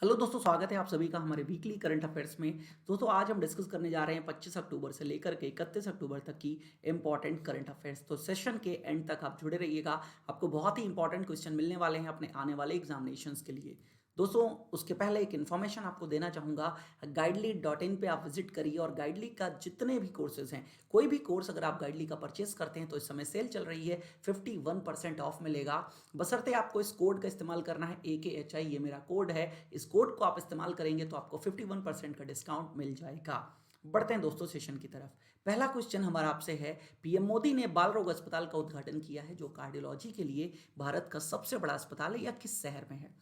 Hello दोस्तों, स्वागत है आप सभी का हमारे वीकली करंट अफेयर्स में। दोस्तों आज हम डिस्कस करने जा रहे हैं 25 अक्टूबर से लेकर के 31 अक्टूबर तक की इंपॉर्टेंट करंट अफेयर्स। तो सेशन के एंड तक आप जुड़े रहिएगा, आपको बहुत ही इंपॉर्टेंट क्वेश्चन मिलने वाले हैं अपने आने वाले एग्जामिनेशंस के लिए। दोस्तों उसके पहले एक इन्फॉर्मेशन आपको देना चाहूँगा, गाइडली.in पे आप विजिट करिए और गाइडली का जितने भी कोर्सेज हैं, कोई भी कोर्स अगर आप गाइडली का परचेस करते हैं तो इस समय सेल चल रही है, 51% ऑफ मिलेगा। बशर्ते आपको इस कोड का इस्तेमाल करना है, AKHI ये मेरा कोड है। इस कोड को आप इस्तेमाल करेंगे तो आपको 51% का डिस्काउंट मिल जाएगा। बढ़ते हैं दोस्तों सेशन की तरफ। पहला क्वेश्चन हमारा आपसे है, पीएम मोदी ने बाल रोग अस्पताल का उद्घाटन किया है जो कार्डियोलॉजी के लिए भारत का सबसे बड़ा अस्पताल है, या किस शहर में है?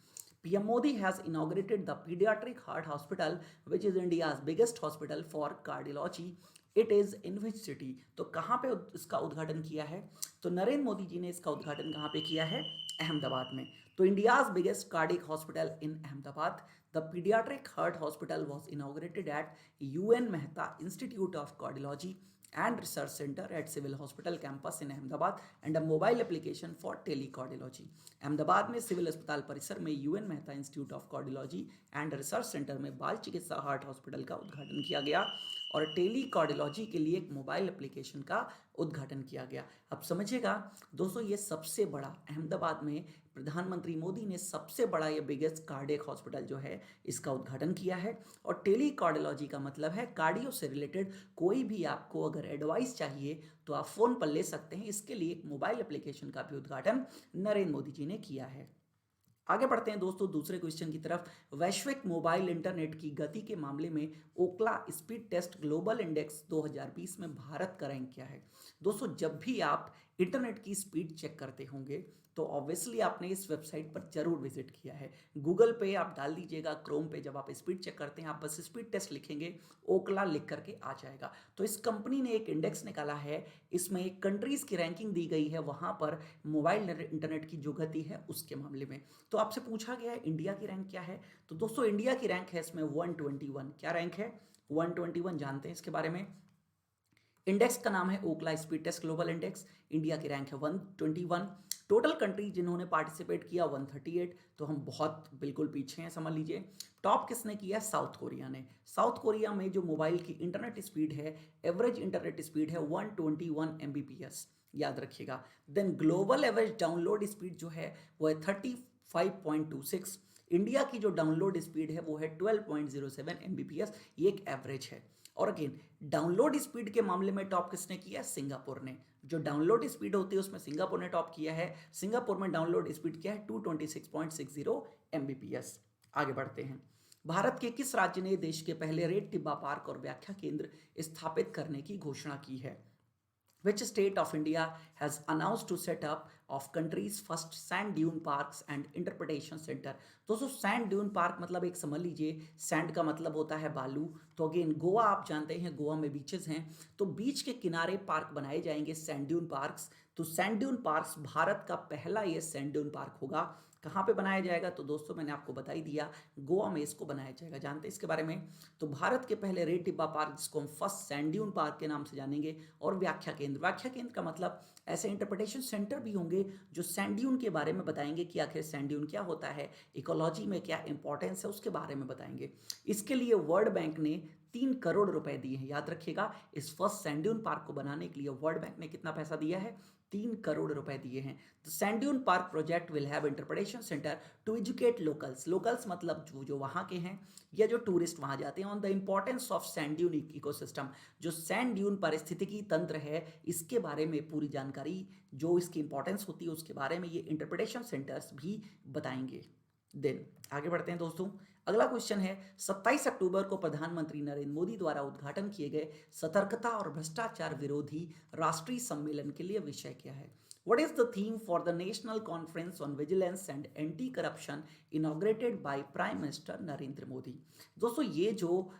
PM Modi has inaugurated the Pediatric Heart Hospital, which is India's biggest hospital for cardiology. It is in which city? तो कहाँ पे इसका उद्घाटन किया है? तो नरेंद्र मोदी जी ने इसका उद्घाटन कहाँ पे किया है? अहमदाबाद में। तो India's biggest cardiac hospital in Ahmedabad, the paediatric heart hospital was inaugurated at UN Mehta institute of cardiology and research center at civil hospital campus in Ahmedabad and a mobile application for telecardiology। Ahmedabad में civil अस्पताल परिसर में UN Mehta institute of cardiology and research centre में बाल चिकित्सा heart hospital का उद्घाटन किया गया और टेली कार्डियोलॉजी के लिए एक मोबाइल एप्लीकेशन का उद्घाटन किया गया। अब समझिएगा दोस्तों, ये सबसे बड़ा अहमदाबाद में प्रधानमंत्री मोदी ने सबसे बड़ा ये बिगेस्ट कार्डियक हॉस्पिटल जो है इसका उद्घाटन किया है। और टेली कार्डियोलॉजी का मतलब है कार्डियो से रिलेटेड कोई भी आपको अगर एडवाइस चाहिए तो आप फोन पर ले सकते हैं। इसके लिए एक मोबाइल एप्लीकेशन का भी उद्घाटन नरेंद्र मोदी जी ने किया है। आगे बढ़ते हैं दोस्तों दूसरे क्वेश्चन की तरफ। वैश्विक मोबाइल इंटरनेट की गति के मामले में ओकला स्पीड टेस्ट ग्लोबल इंडेक्स 2020 में भारत का रैंक क्या है? दोस्तों जब भी आप इंटरनेट की स्पीड चेक करते होंगे तो ऑब्वियसली आपने इस वेबसाइट पर जरूर विजिट किया है। गूगल पे आप डाल दीजिएगा, क्रोम पे जब आप स्पीड चेक करते हैं आप बस स्पीड टेस्ट लिखेंगे, ओकला लिख करके आ जाएगा। तो इस कंपनी ने एक इंडेक्स निकाला है, इसमें एक कंट्रीज की रैंकिंग दी गई है, वहां पर मोबाइल इंटरनेट की जो गति है उसके मामले में। तो आपसे पूछा गया है इंडिया की रैंक क्या है, तो दोस्तों इंडिया की रैंक है इसमें 121। क्या रैंक है? 121। जानते हैं इसके बारे में। इंडेक्स का नाम है Ookla speed test global index. India की रैंक है 121। टोटल कंट्री जिन्होंने पार्टिसिपेट किया 138, तो हम बहुत बिल्कुल पीछे हैं समझ लीजिए। टॉप किसने किया? साउथ कोरिया ने। साउथ कोरिया में जो मोबाइल की इंटरनेट स्पीड है, एवरेज इंटरनेट स्पीड है 121 Mbps, याद रखिएगा। Then global average download speed जो है वो है 35.26। इंडिया की जो डाउनलोड स्पीड है वो है 12.07 Mbps, ये एक एवरेज है। और अगेन डाउनलोड स्पीड के मामले में टॉप किसने किया? सिंगापुर ने। जो डाउनलोड स्पीड होती है उसमें सिंगापुर ने टॉप किया है। सिंगापुर में डाउनलोड स्पीड क्या है? 226.60 Mbps। आगे बढ़ते हैं। भारत के किस राज्य ने देश के पहले रेड टिब्बा पार्क और व्याख्या केंद्र स्थापित करने की घोषणा की है? Which state of India has announced to set up of country's first sand dune parks and interpretation center? दोस्तों सैंड ड्यून पार्क मतलब एक समझ लीजिए, सैंड का मतलब होता है बालू। तो अगेन गोवा आप जानते हैं, गोवा में बीचेस हैं, तो बीच के किनारे पार्क बनाए जाएंगे सैंड ड्यून पार्क्स। तो सैंड ड्यून पार्क्स भारत का पहला ये सैंड ड्यून पार्क होगा। कहाँ पे बनाया जाएगा? तो दोस्तों मैंने आपको बता ही दिया, गोवा में इसको बनाया जाएगा। जानते हैं इसके बारे में। तो भारत के पहले रेड टिब्बा पार्क जिसको हम फर्स्ट सैंड ड्यून पार्क के नाम से जानेंगे, और व्याख्या केंद्र। व्याख्या केंद्र का मतलब ऐसे इंटरप्रिटेशन सेंटर भी होंगे जो सैंड ड्यून के बारे में बताएंगे कि आखिर सैंड ड्यून क्या होता है, इकोलॉजी में क्या इंपॉर्टेंस है उसके बारे में बताएंगे। इसके लिए वर्ल्ड बैंक ने 3 करोड़ रुपए दिए हैं। याद रखिएगा, इस फर्स्ट सैंड ड्यून पार्क को बनाने के लिए वर्ल्ड बैंक ने कितना पैसा दिया है? 3 करोड़ रुपए दिए हैं। तो sand dune park project will have interpretation centre to educate locals. Locals मतलब जो जो वहां के हैं या जो टूरिस्ट वहां जाते हैं, on the importance of sand dune ecosystem. जो सैंड ड्यून पारिस्थितिकी तंत्र है इसके बारे में पूरी जानकारी, जो इसकी इंपॉर्टेंस होती है उसके बारे में ये इंटरप्रिटेशन सेंटर्स भी बताएंगे। देन आगे बढ़ते हैं दोस्तों। अगला क्वेश्चन है, 27 अक्टूबर को प्रधानमंत्री नरेंद्र मोदी द्वारा उद्घाटन किए गए सतर्कता और भ्रष्टाचार विरोधी राष्ट्रीय सम्मेलन के लिए विषय क्या है? What is the theme for the National Conference on Vigilance and Anti-Corruption inaugurated by Prime Minister Narendra Modi? दोस्तों ये जो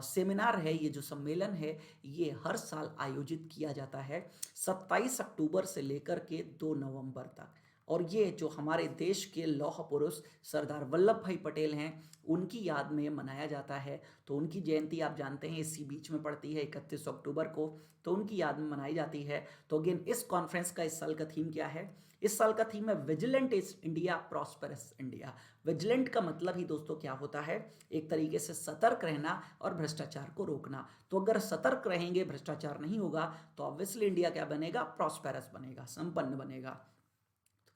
सेमिनार है, ये जो सम्मेलन है, ये हर साल आयोजित किया जाता है 27 अक्टूबर से लेकर के 2 नवंबर तक। और ये जो हमारे देश के लौह पुरुष सरदार वल्लभ भाई पटेल हैं उनकी याद में मनाया जाता है। तो उनकी जयंती आप जानते हैं इसी बीच में पड़ती है 31 अक्टूबर को, तो उनकी याद में मनाई जाती है। तो अगेन इस कॉन्फ्रेंस का इस साल का थीम क्या है? इस साल का थीम है vigilant is India prosperous India. Vigilant का मतलब ही दोस्तों क्या होता है, एक तरीके से सतर्क रहना और भ्रष्टाचार को रोकना। तो अगर सतर्क रहेंगे, भ्रष्टाचार नहीं होगा, तो ऑब्वियसली इंडिया क्या बनेगा, प्रॉस्पेरस बनेगा, संपन्न बनेगा।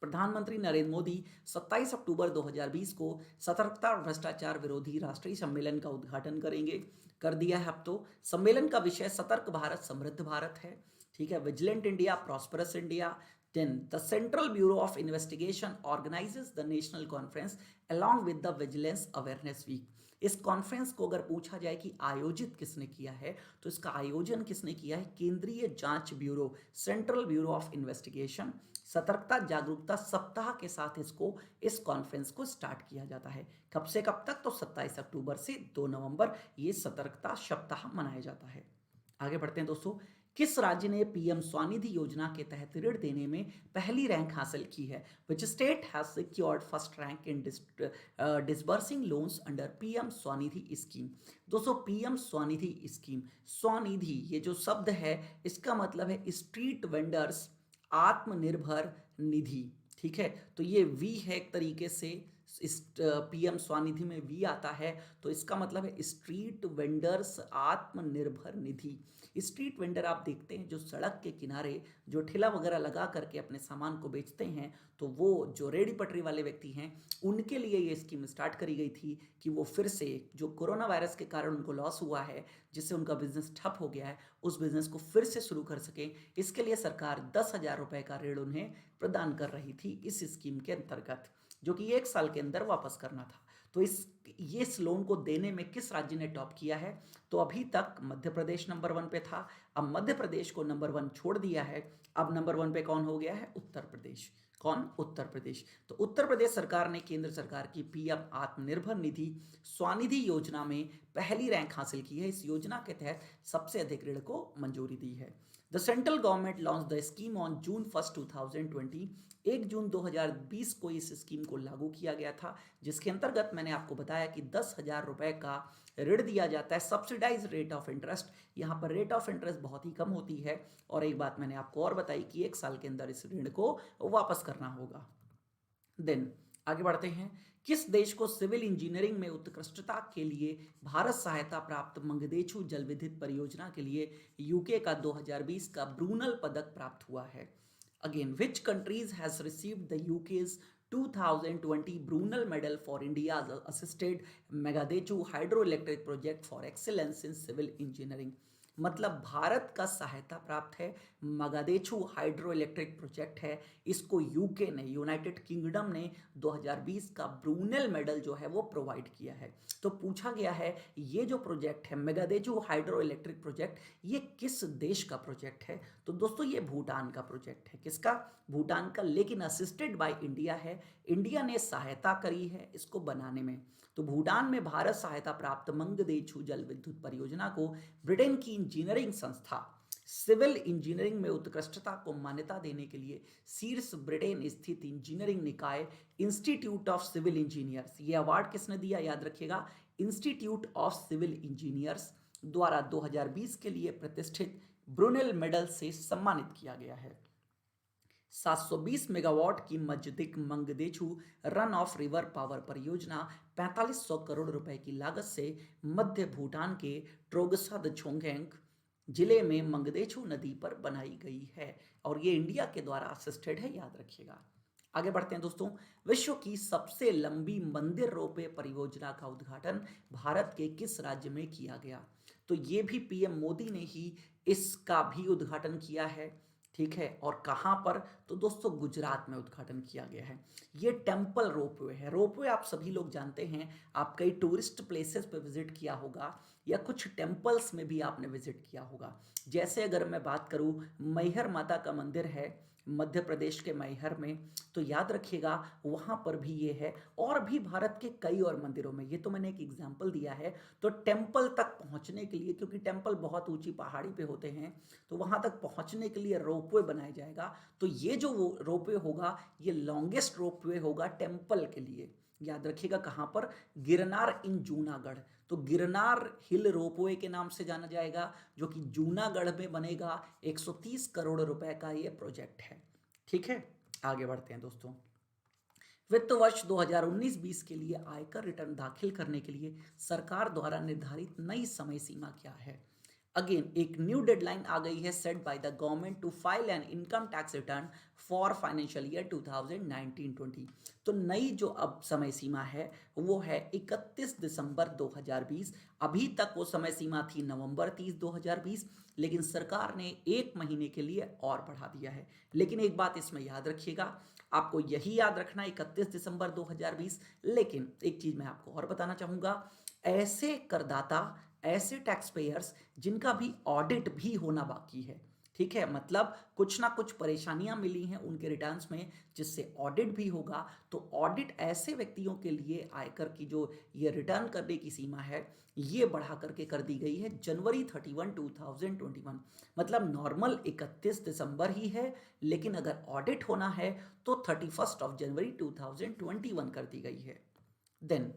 प्रधानमंत्री नरेंद्र मोदी 27 अक्टूबर 2020 को सतर्कता और भ्रष्टाचार विरोधी राष्ट्रीय सम्मेलन का उद्घाटन करेंगे, कर दिया है अब तो। सम्मेलन का विषय सतर्क भारत समृद्ध भारत है, ठीक है, vigilant India prosperous India. Then the Central Bureau of Investigation organises the national conference along with the vigilance awareness week. इस कॉन्फ्रेंस को अगर पूछा जाए कि आयोजित किसने किया है, तो इसका आयोजन किसने किया है, केंद्रीय जांच bureau, central Bureau of investigation. सतर्कता जागरूकता सप्ताह के साथ इस कॉन्फ्रेंस को स्टार्ट किया जाता है। कब से कब तक, तो 27 अक्टूबर से 2 नवंबर ये सतर्कता सप्ताह मनाया जाता है। आगे बढ़ते हैं दोस्तों, किस राज्य ने पीएम स्वनिधि योजना के तहत ऋण देने में पहली रैंक हासिल की है? Which state has secured first rank in disbursing loans under PM Svanidhi scheme. दोस्तों पीएम स्वनिधि स्कीम, स्वनिधि ये जो शब्द है इसका मतलब है स्ट्रीट वेंडर्स आत्मनिर्भर निधि, ठीक है। तो ये वी है एक तरीके से, इस पीएम स्वनिधि में वी आता है, तो इसका मतलब है street vendors Atmanirbhar Nidhi. Street vendor आप देखते हैं जो सड़क के किनारे जो ठेला वगैरह लगा करके अपने सामान को बेचते हैं, तो वो जो रेडी पटरी वाले व्यक्ति हैं उनके लिए ये स्कीम स्टार्ट करी गई थी कि वो फिर से जो कोरोना वायरस के कारण उनको लॉस हुआ है, जिससे उनका बिजनेस ठप हो गया है, उस बिजनेस को फिर से शुरू कर सकें। इसके लिए सरकार 10,000 रुपए का ऋण उन्हें प्रदान कर रही थी इस स्कीम के अंतर्गत, जो कि 1 साल के अंदर वापस करना था। तो इस लोन को देने में किस राज्य ने टॉप किया है? तो अभी तक मध्य प्रदेश नंबर 1 पे था, अब मध्य प्रदेश को नंबर 1 छोड़ दिया है, अब नंबर 1 पे कौन हो गया है? उत्तर प्रदेश। कौन? उत्तर प्रदेश। तो उत्तर प्रदेश सरकार ने केंद्र सरकार की पीएम आत्मनिर्भर निधि स्वनिधि योजना में पहली रैंक हासिल की है। इस योजना के तहत सबसे अधिक ऋण को मंजूरी दी है। The central government launch the scheme on June 1 2020। 1 जून 2020 को इस स्कीम को लागू किया गया था, जिसके अंतर्गत मैंने आपको बताया कि 10,000 रुपए का ऋण दिया जाता है, सब्सिडाइज रेट ऑफ इंटरेस्ट। यहाँ पर रेट ऑफ इंटरेस्ट बहुत ही कम होती है, और एक बात मैंने आपको और बताई कि 1 साल के अंदर इस ऋण को वापस करना होगा। देन आगे बढ़ते हैं, किस देश को सिविल इंजीनियरिंग में उत्कृष्टता के लिए भारत सहायता प्राप्त मंगदेचू जल विद्युत परियोजना के लिए यूके का 2020 का ब्रूनल पदक प्राप्त हुआ है? Again, which countries has received the UK's 2020 Brunel Medal for India's assisted Megadechu hydroelectric project for excellence in civil engineering। मतलब भारत का सहायता प्राप्त है मगादेचू हाइड्रो इलेक्ट्रिक प्रोजेक्ट है, इसको यूके ने, यूनाइटेड किंगडम ने 2020 का ब्रूनेल मेडल जो है वो प्रोवाइड किया है। तो पूछा गया है ये जो प्रोजेक्ट है मेगादेचू हाइड्रो इलेक्ट्रिक प्रोजेक्ट, ये किस देश का प्रोजेक्ट है? तो दोस्तों ये भूटान का प्रोजेक्ट है। किसका? भूटान का, लेकिन असिस्टेड बाय इंडिया है, इंडिया ने सहायता करी है इसको बनाने में। तो भूटान में भारत सहायता प्राप्त मंगदेचू जल विद्युत परियोजना को ब्रिटेन की इंजीनियरिंग संस्था सिविल इंजीनियरिंग में उत्कृष्टता को मान्यता देने के लिए शीर्ष ब्रिटेन स्थित इंजीनियरिंग निकाय इंस्टीट्यूट ऑफ सिविल इंजीनियर्स, ये अवार्ड किसने दिया? याद रखिएगा, इंस्टीट्यूट ऑफ सिविल इंजीनियर्स द्वारा 2020 के लिए प्रतिष्ठित ब्रूनेल मेडल से सम्मानित किया गया है। 720 मेगावाट की Mangdechhu run of river power परियोजना 4500 करोड़ रुपए की लागत से मध्य भूटान के ट्रोगसा छोंगेंग जिले में मंगदेचू नदी पर बनाई गई है, और ये इंडिया के द्वारा असिस्टेड है, याद रखिएगा। आगे बढ़ते हैं दोस्तों, विश्व की सबसे लंबी मंदिर रोपवे परियोजना का उद्घाटन भारत के किस राज्य में किया गया? तो ये भी पीएम मोदी ने ही इसका भी उद्घाटन किया है, ठीक है, और कहाँ पर? तो दोस्तों गुजरात में उद्घाटन किया गया है। ये टेम्पल रोपवे है। रोपवे आप सभी लोग जानते हैं, आप कई टूरिस्ट प्लेसेस पे विजिट किया होगा, या कुछ टेम्पल्स में भी आपने विजिट किया होगा। जैसे अगर मैं बात करूँ, मैहर माता का मंदिर है मध्य प्रदेश के मैहर में, तो याद रखिएगा वहाँ पर भी ये है, और भी भारत के कई और मंदिरों में। ये तो मैंने एक एग्जाम्पल दिया है। तो टेम्पल तक पहुँचने के लिए, क्योंकि टेम्पल बहुत ऊंची पहाड़ी पे होते हैं, तो वहाँ तक पहुँचने के लिए रोपवे बनाया जाएगा। तो ये जो रोपवे होगा ये लॉन्गेस्ट रोपवे होगा टेम्पल के लिए। याद रखिएगा कहाँ पर? गिरनार इन जूनागढ़। तो गिरनार हिल रोपवे के नाम से जाना जाएगा, जो कि जूनागढ़ में बनेगा। 130 करोड़ रुपए का ये प्रोजेक्ट है, ठीक है। आगे बढ़ते हैं दोस्तों। वित्त वर्ष 2019-20 के लिए आयकर रिटर्न दाखिल करने के लिए सरकार द्वारा निर्धारित नई समय सीमा क्या है? अगेन एक न्यू डेडलाइन आ गई है set by the government to file an income tax return for financial year 2019-20। तो नई जो अब समय सीमा है वो है 31 दिसंबर 2020। अभी तक वो समय सीमा थी नवंबर 30 2020, लेकिन सरकार ने एक महीने के लिए और बढ़ा दिया है। लेकिन एक बात इसमें याद रखिएगा, आपको यही याद रखना 31 दिसंबर 2020। लेकिन एक चीज मैं आपको और बताना चाहूंगा, ऐसे करदाता, ऐसे टैक्स पेयर्स जिनका भी ऑडिट भी होना बाकी है, ठीक है, मतलब कुछ ना कुछ परेशानियां मिली हैं उनके रिटर्न्स में जिससे ऑडिट भी होगा, तो ऑडिट ऐसे व्यक्तियों के लिए आयकर की जो ये रिटर्न करने की सीमा है ये बढ़ा करके कर दी गई है जनवरी 31 2021। मतलब नॉर्मल 31 दिसंबर ही है, लेकिन अगर ऑडिट होना है तो 31 जनवरी 2021 कर दी गई है। देन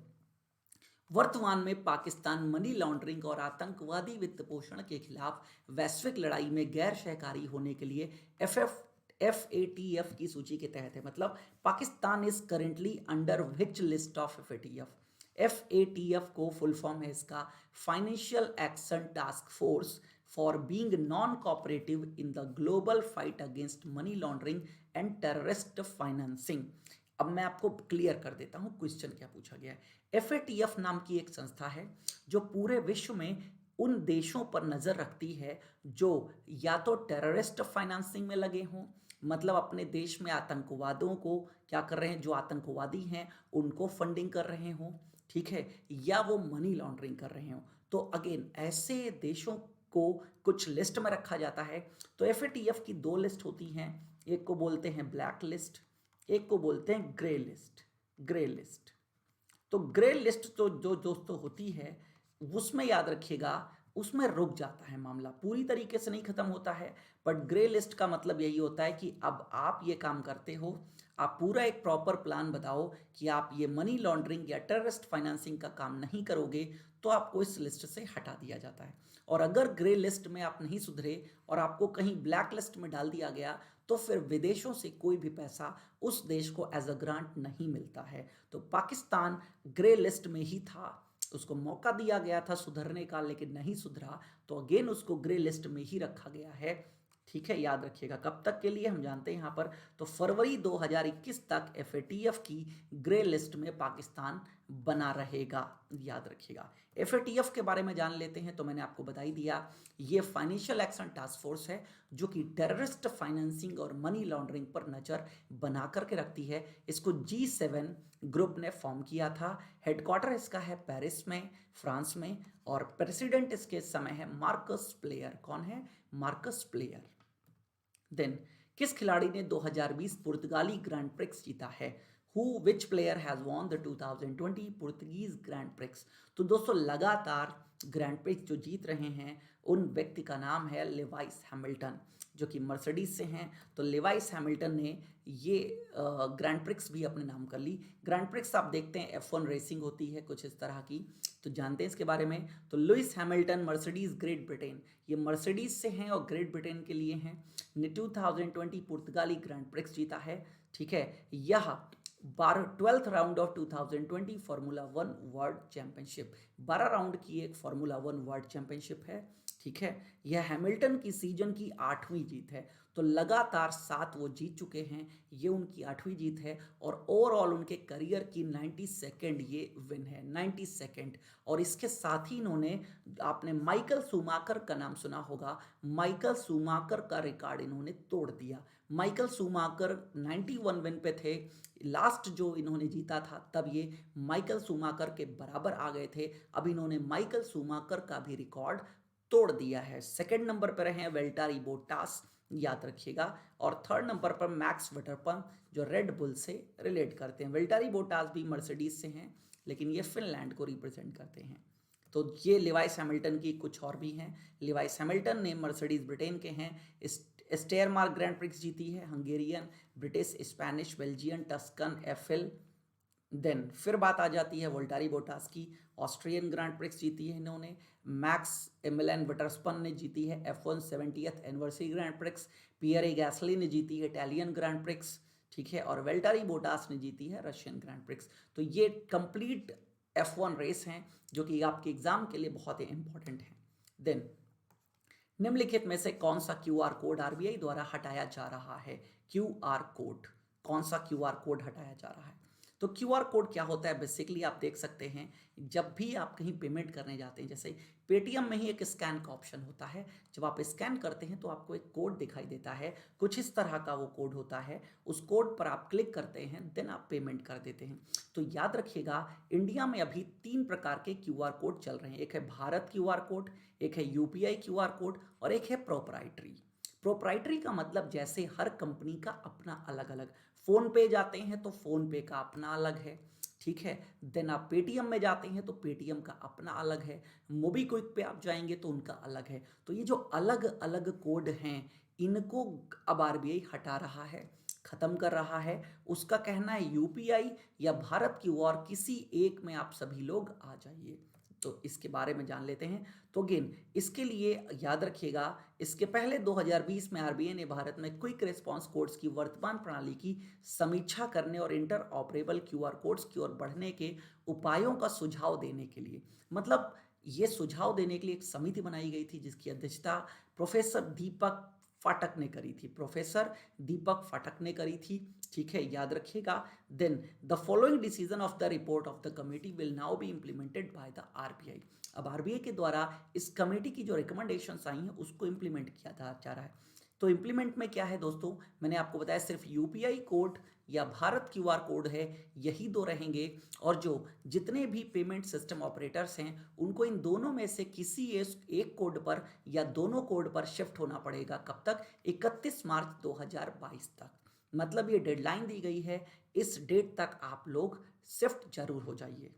वर्तमान में पाकिस्तान मनी लॉन्ड्रिंग और आतंकवादी वित्त पोषण के खिलाफ वैश्विक लड़ाई में गैर सहकारी होने के लिए FATF की सूची के तहत है। मतलब Pakistan is currently under which list of FATF को फुल फॉर्म है इसका financial action task force for being non cooperative in the global fight against money laundering and terrorist financing. अब मैं आपको क्लियर कर देता हूं क्वेश्चन क्या पूछा गया है। FATF नाम की एक संस्था है जो पूरे विश्व में उन देशों पर नजर रखती है जो या तो टेररिस्ट फाइनेंसिंग में लगे हों, मतलब अपने देश में आतंकवादियों को क्या कर रहे हैं, जो आतंकवादी हैं उनको फंडिंग कर रहे हों, ठीक है, या वो मनी लॉन्ड्रिंग कर रहे हों। तो अगेन ऐसे देशों को कुछ लिस्ट में रखा जाता है। तो FATF की दो लिस्ट होती हैं, एक को बोलते हैं ब्लैक लिस्ट, एक को बोलते हैं ग्रे लिस्ट। ग्रे लिस्ट, तो ग्रे लिस्ट तो जो दोस्तों होती है उसमें याद रखिएगा, उसमें रुक जाता है मामला, पूरी तरीके से नहीं खत्म होता है। बट ग्रे लिस्ट का मतलब यही होता है कि अब आप ये काम करते हो, आप पूरा एक प्रॉपर प्लान बताओ कि आप ये मनी लॉन्ड्रिंग या टेररिस्ट फाइनेंसिंग का काम नहीं करोगे, तो आपको इस लिस्ट से हटा दिया जाता है। और अगर ग्रे लिस्ट में आप नहीं सुधरे और आपको कहीं ब्लैक लिस्ट में डाल दिया गया, तो फिर विदेशों से कोई भी पैसा उस देश को एज अ ग्रांट नहीं मिलता है। तो पाकिस्तान ग्रे लिस्ट में ही था, उसको मौका दिया गया था सुधरने का लेकिन नहीं सुधरा, तो अगेन उसको ग्रे लिस्ट में ही रखा गया है। ठीक है, याद रखिएगा कब तक के लिए हम जानते हैं यहाँ पर, तो फरवरी 2021 तक FATF की ग्रे लिस्ट में पाकिस्तान बना रहेगा, याद रखिएगा। FATF के बारे में जान लेते हैं। तो मैंने आपको बता ही दिया, ये फाइनेंशियल एक्शन टास्क फोर्स है जो कि टेररिस्ट फाइनेंसिंग और मनी लॉन्ड्रिंग पर नजर बना करके रखती है। इसको G7 ग्रुप ने फॉर्म किया था। हेडक्वार्टर इसका है पेरिस में, फ्रांस में, और प्रेसिडेंट इसके समय है मार्कस प्लेयर। कौन है? Marcus player. देन किस खिलाड़ी ने 2020 पुर्तगाली ग्रैंड प्रिक्स जीता है? विच player has won the 2020 Portuguese grand prix? तो दोस्तों लगातार ग्रैंड प्रिक्स जो जीत रहे हैं उन व्यक्ति का नाम है लेवाइस हैमिल्टन, जो कि मर्सिडीज से हैं। तो लेवाइस हैमिल्टन ने ये ग्रैंड प्रिक्स भी अपने नाम कर ली। ग्रैंड प्रिक्स आप देखते हैं F1 रेसिंग होती है कुछ इस तरह की, तो जानते हैं इसके बारे में। तो Lewis Hamilton Mercedes great Britain, ये मर्सिडीज से हैं और ग्रेट ब्रिटेन के लिए हैं, ने 2020 पुर्तगाली ग्रैंड प्रिक्स जीता है। ठीक है, यह 12th round of 2020 formula 1 world championship, 12 round की एक फार्मूला 1 वर्ल्ड चैंपियनशिप है। ठीक है, यह हैमिल्टन की सीजन की 8वीं जीत है। तो लगातार 7 वो जीत चुके हैं, ये उनकी 8वीं जीत है। और ओवरऑल उनके करियर की 92nd ये विन है, 92nd। और इसके साथ ही इन्होंने, आपने माइकल शूमाकर का नाम सुना होगा, माइकल शूमाकर का रिकॉर्ड इन्होंने तोड़ दिया। माइकल शूमाकर 91 विन पे थे, लास्ट जो इन्होंने जीता था तब ये माइकल शूमाकर के बराबर आ गए थे। अब इन्होंने माइकल शूमाकर का भी रिकॉर्ड तोड़ दिया है। सेकंड नंबर पर हैं वेल्टारी बोटास, याद रखिएगा। और थर्ड नंबर पर मैक्स वर्स्टैपेन जो रेड बुल से रिलेट करते हैं। वेल्टारी बोटास भी मर्सिडीज से हैं लेकिन ये फिनलैंड को रिप्रेजेंट करते हैं। तो ये लिवाइस हैमिल्टन की कुछ और भी हैं। लिवाइस हैमिल्टन ने मर्सिडीज ब्रिटेन के हैं। स्टेयरमार्क ग्रैंड प्रिक्स जीती है, Hungarian, British, Spanish, Belgian, Tuscan, FL। Then फिर बात आ जाती है वोल्टारी बोटास की, ऑस्ट्रियन ग्रैंड प्रिक्स जीती है इन्होंने। मैक्स एमिलियन वर्स्टैपेन ने जीती है F1 70th anniversary grand prix. Pierre Gasly ने जीती है इटालियन ग्रैंड प्रिक्स। ठीक है, और वेल्टारी बोटास ने जीती है रशियन ग्रैंड प्रिक्स। तो ये कंप्लीट F1 रेस हैं जो कि आपके एग्जाम के लिए बहुत ही इंपॉर्टेंट है। देन निम्नलिखित में से कौन सा क्यूआर कोड आरबीआई द्वारा हटाया जा रहा है? क्यूआर कोड, कौन सा क्यूआर कोड हटाया जा रहा है? तो क्यूआर कोड क्या होता है? बेसिकली आप देख सकते हैं, जब भी आप कहीं पेमेंट करने जाते हैं, जैसे पेटीएम में ही एक स्कैन का ऑप्शन होता है, जब आप स्कैन करते हैं तो आपको एक कोड दिखाई देता है, कुछ इस तरह का वो कोड होता है, उस कोड पर आप क्लिक करते हैं, देन आप पेमेंट कर देते हैं। तो याद रखिएगा, इंडिया में अभी 3 प्रकार के क्यूआर कोड चल रहे हैं। एक है भारत क्यूआर कोड, एक है यूपीआई क्यूआर कोड और एक है प्रोप्राइटरी। प्रोप्राइटरी का मतलब जैसे हर कंपनी का अपना अलग अलग, फोन पे जाते हैं तो फोन पे का अपना अलग है, ठीक है। देन आप पेटीएम में जाते हैं तो पेटीएम का अपना अलग है, मोबीक्विक पे आप जाएंगे तो उनका अलग है। तो ये जो अलग अलग कोड हैं, इनको अब आरबीआई हटा रहा है, खत्म कर रहा है। उसका कहना है यूपीआई या भारत की ओर किसी एक में आप सभी लोग आ जाइए। तो इसके बारे में जान लेते हैं। तो अगेन इसके लिए याद रखिएगा, इसके पहले 2020 में आरबीआई ने भारत में क्विक रिस्पांस कोड्स की वर्तमान प्रणाली की समीक्षा करने और इंटर ऑपरेबल क्यूआर कोड्स की ओर बढ़ने के उपायों का सुझाव देने के लिए, मतलब ये सुझाव देने के लिए एक समिति बनाई गई थी जिसकी अध्यक्षता प्रोफेसर दीपक फाटक ने करी थी, प्रोफेसर दीपक फाटक ने करी थी, ठीक है, याद रखिएगा। Then the following decision of the report of the committee will now be implemented by the RBI. अब आरबीआई के द्वारा इस कमेटी की जो रिकमेंडेशंस आई हैं उसको इम्प्लीमेंट किया जा रहा है। तो इम्प्लीमेंट में क्या है दोस्तों, मैंने आपको बताया सिर्फ यूपीआई कोड या भारत क्यूआर कोड है, यही दो रहेंगे। और जो जितने भी पेमेंट सिस्टम ऑपरेटर्स हैं उनको इन दोनों में से किसी एक कोड पर या दोनों कोड पर शिफ्ट होना पड़ेगा। कब तक? 31 मार्च 2022 तक। मतलब ये डेडलाइन दी गई है, इस डेट तक आप लोग शिफ्ट जरूर हो जाइए।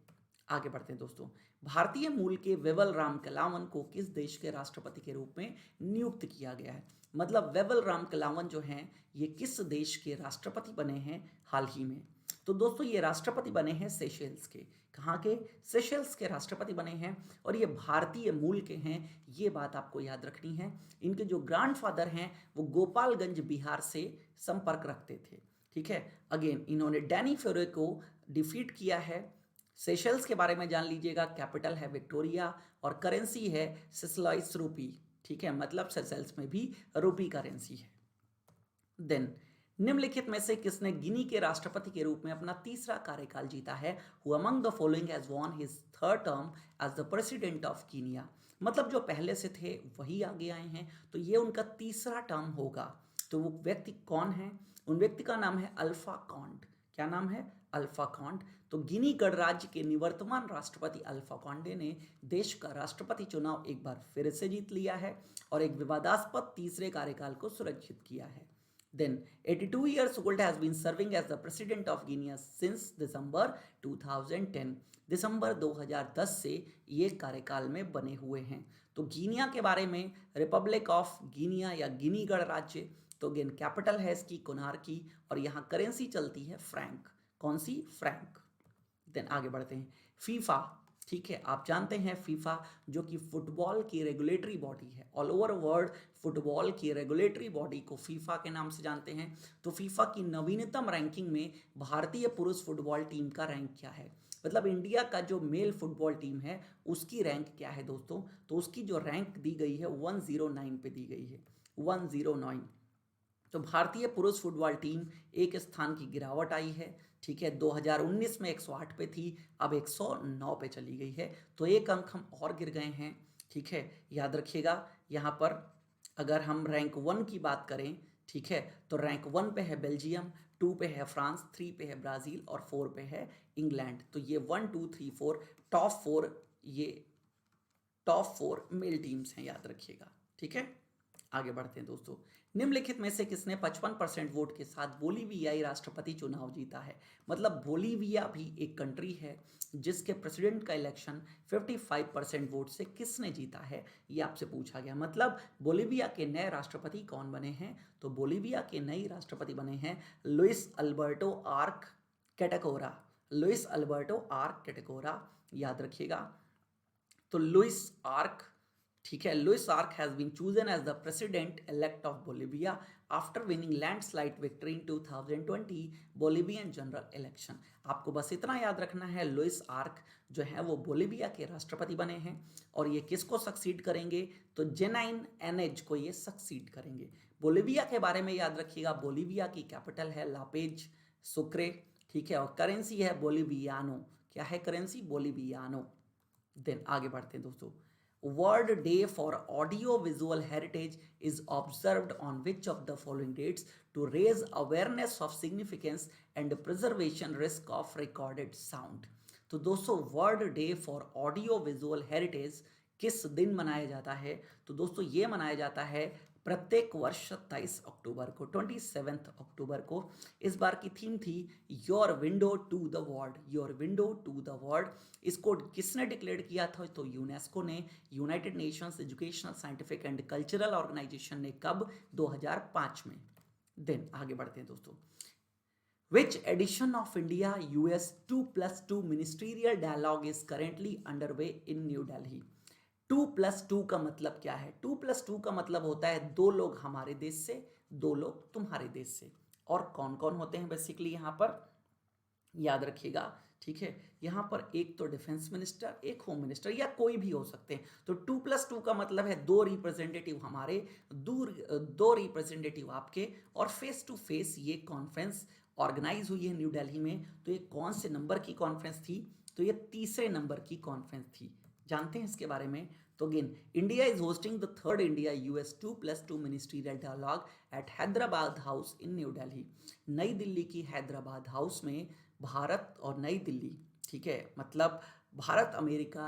आगे बढ़ते हैं दोस्तों। भारतीय मूल के वेवल राम कलावन को किस देश के राष्ट्रपति के रूप में नियुक्त किया गया है? मतलब वेवल राम कलावन जो हैं ये किस देश के राष्ट्रपति बने हैं हाल ही में? तो दोस्तों ये राष्ट्रपति बने हैं सेशेल्स के। कहाँ के? सेशेल्स के राष्ट्रपति बने हैं और ये भारतीय मूल के हैं, ये बात आपको याद रखनी है। इनके जो ग्रैंडफादर हैं वो गोपालगंज बिहार से संपर्क रखते थे, ठीक है। अगेन इन्होंने डैनी फेरो को डिफीट किया है। सेशल्स के बारे में जान लीजिएगा, कैपिटल है विक्टोरिया और करेंसी है सेशलाइस रूपी, ठीक है, मतलब सेशल्स में भी रूपी करेंसी है। देन निम्नलिखित में से किसने गिनी के राष्ट्रपति के रूप में अपना तीसरा कार्यकाल जीता है? Who among the following has won his third term as the president of Kenya. मतलब जो पहले से थे वही आगे आए हैं, तो ये उनका तीसरा टर्म होगा। तो वो व्यक्ति कौन है? उन व्यक्ति का नाम है अल्फा कॉन्ड। क्या नाम है? अल्फा कॉन्ड। तो गिनी गणराज्य के निवर्तमान राष्ट्रपति अल्फा कॉन्डे ने देश का राष्ट्रपति चुनाव एक बार फिर से जीत लिया है और एक विवादास्पद तीसरे कार्यकाल को सुरक्षित किया है। Then 82 years old has been serving as the president of Guinea since December 2010. दिसंबर 2010 से ये कार्यकाल में बने हुए हैं। तो गिनिया के बारे में, रिपब्लिक ऑफ गिनिया या गिनी गणराज्य, तो अगेन कैपिटल है इसकी कोनार्की और यहाँ करेंसी चलती है फ्रैंक। कौन सी? फ्रैंक। देन आगे बढ़ते हैं। फीफा, ठीक है, आप जानते हैं फीफा जो कि फुटबॉल की रेगुलेटरी बॉडी है, ऑल ओवर वर्ल्ड फुटबॉल की रेगुलेटरी बॉडी को फीफा के नाम से जानते हैं। तो फीफा की नवीनतम रैंकिंग में भारतीय पुरुष फुटबॉल टीम का रैंक क्या है? मतलब इंडिया का जो मेल फुटबॉल टीम है उसकी रैंक क्या है दोस्तों? तो उसकी जो रैंक दी गई है 109 पे दी गई है, 109। तो भारतीय पुरुष फुटबॉल टीम एक स्थान की गिरावट आई है, ठीक है। 2019 में 108 पे थी, अब 109 पे चली गई है, तो एक अंक हम और गिर गए हैं, ठीक है। याद रखिएगा, यहाँ पर अगर हम रैंक 1 की बात करें, ठीक है, तो रैंक 1 पे है बेल्जियम, 2 पे है फ्रांस, 3 पे है ब्राज़ील और 4 पे है इंग्लैंड। तो ये 1 2 3 4 टॉप 4, ये टॉप 4 मेल टीम्स हैं, याद रखिएगा, ठीक है। आगे बढ़ते हैं दोस्तों। निम्नलिखित में से किसने 55% वोट के साथ बोलीवियाई राष्ट्रपति चुनाव जीता है? मतलब बोलीविया भी एक कंट्री है जिसके प्रेसिडेंट का इलेक्शन 55% वोट से किसने जीता है, ये आपसे पूछा गया। मतलब बोलीविया के नए राष्ट्रपति कौन बने हैं? तो बोलीविया के नए राष्ट्रपति बने हैं Luis Alberto Arce Catacora. Luis Alberto Arce Catacora, याद रखिएगा। तो लुइस आर्क, ठीक है, Luis Arce has been chosen as the president elect of Bolivia after winning landslide victory in 2020 Bolivian general election. आपको बस इतना याद रखना है, लुइस आर्क जो है वो बोलिविया के राष्ट्रपति बने हैं और ये किसको सक्सीड करेंगे, तो जेनाइन एनेज को ये सक्सीड करेंगे। बोलिविया के बारे में याद रखिएगा, बोलिविया की कैपिटल है लापेज सुक्रे, ठीक है, और करेंसी है बोलिवियानो। क्या है करेंसी? बोलिवियानो। देन आगे बढ़ते हैं दोस्तों। World Day for Audio Visual Heritage is observed on which of the following dates to raise awareness of significance and preservation risk of recorded sound. तो दोस्तों World Day for Audio Visual Heritage किस दिन मनाया जाता है? तो दोस्तों ये मनाया जाता है प्रत्येक वर्ष 27 अक्टूबर को, 27 अक्टूबर को। इस बार की थीम थी your window to the world, your window to the world. इसको किसने डिक्लेयर किया था? तो यूनेस्को ने, United Nations Educational Scientific and Cultural Organisation ने। कब? 2005 में। देन आगे बढ़ते हैं दोस्तों। Which edition of India US 2+2 ministerial dialogue is currently underway in New Delhi? 2+2 का मतलब क्या है? 2+2 का मतलब होता है दो लोग हमारे देश से, दो लोग तुम्हारे देश से। और कौन कौन होते हैं बेसिकली यहाँ पर? याद रखिएगा, ठीक है, यहाँ पर एक तो डिफेंस मिनिस्टर, एक होम मिनिस्टर, या कोई भी हो सकते हैं। तो 2+2 का मतलब है दो रिप्रेजेंटेटिव हमारे, दो रिप्रेजेंटेटिव आपके, और फेस टू फेस ये कॉन्फ्रेंस ऑर्गेनाइज हुई है न्यू दिल्ली में। तो ये कौन से नंबर की कॉन्फ्रेंस थी? तो ये तीसरे नंबर की कॉन्फ्रेंस थी। जानते हैं इसके बारे में? तो again, India is hosting the third India US 2+2 ministerial dialogue at Hyderabad House in New Delhi. नई दिल्ली की हैदराबाद हाउस में भारत और नई दिल्ली, ठीक है, मतलब भारत अमेरिका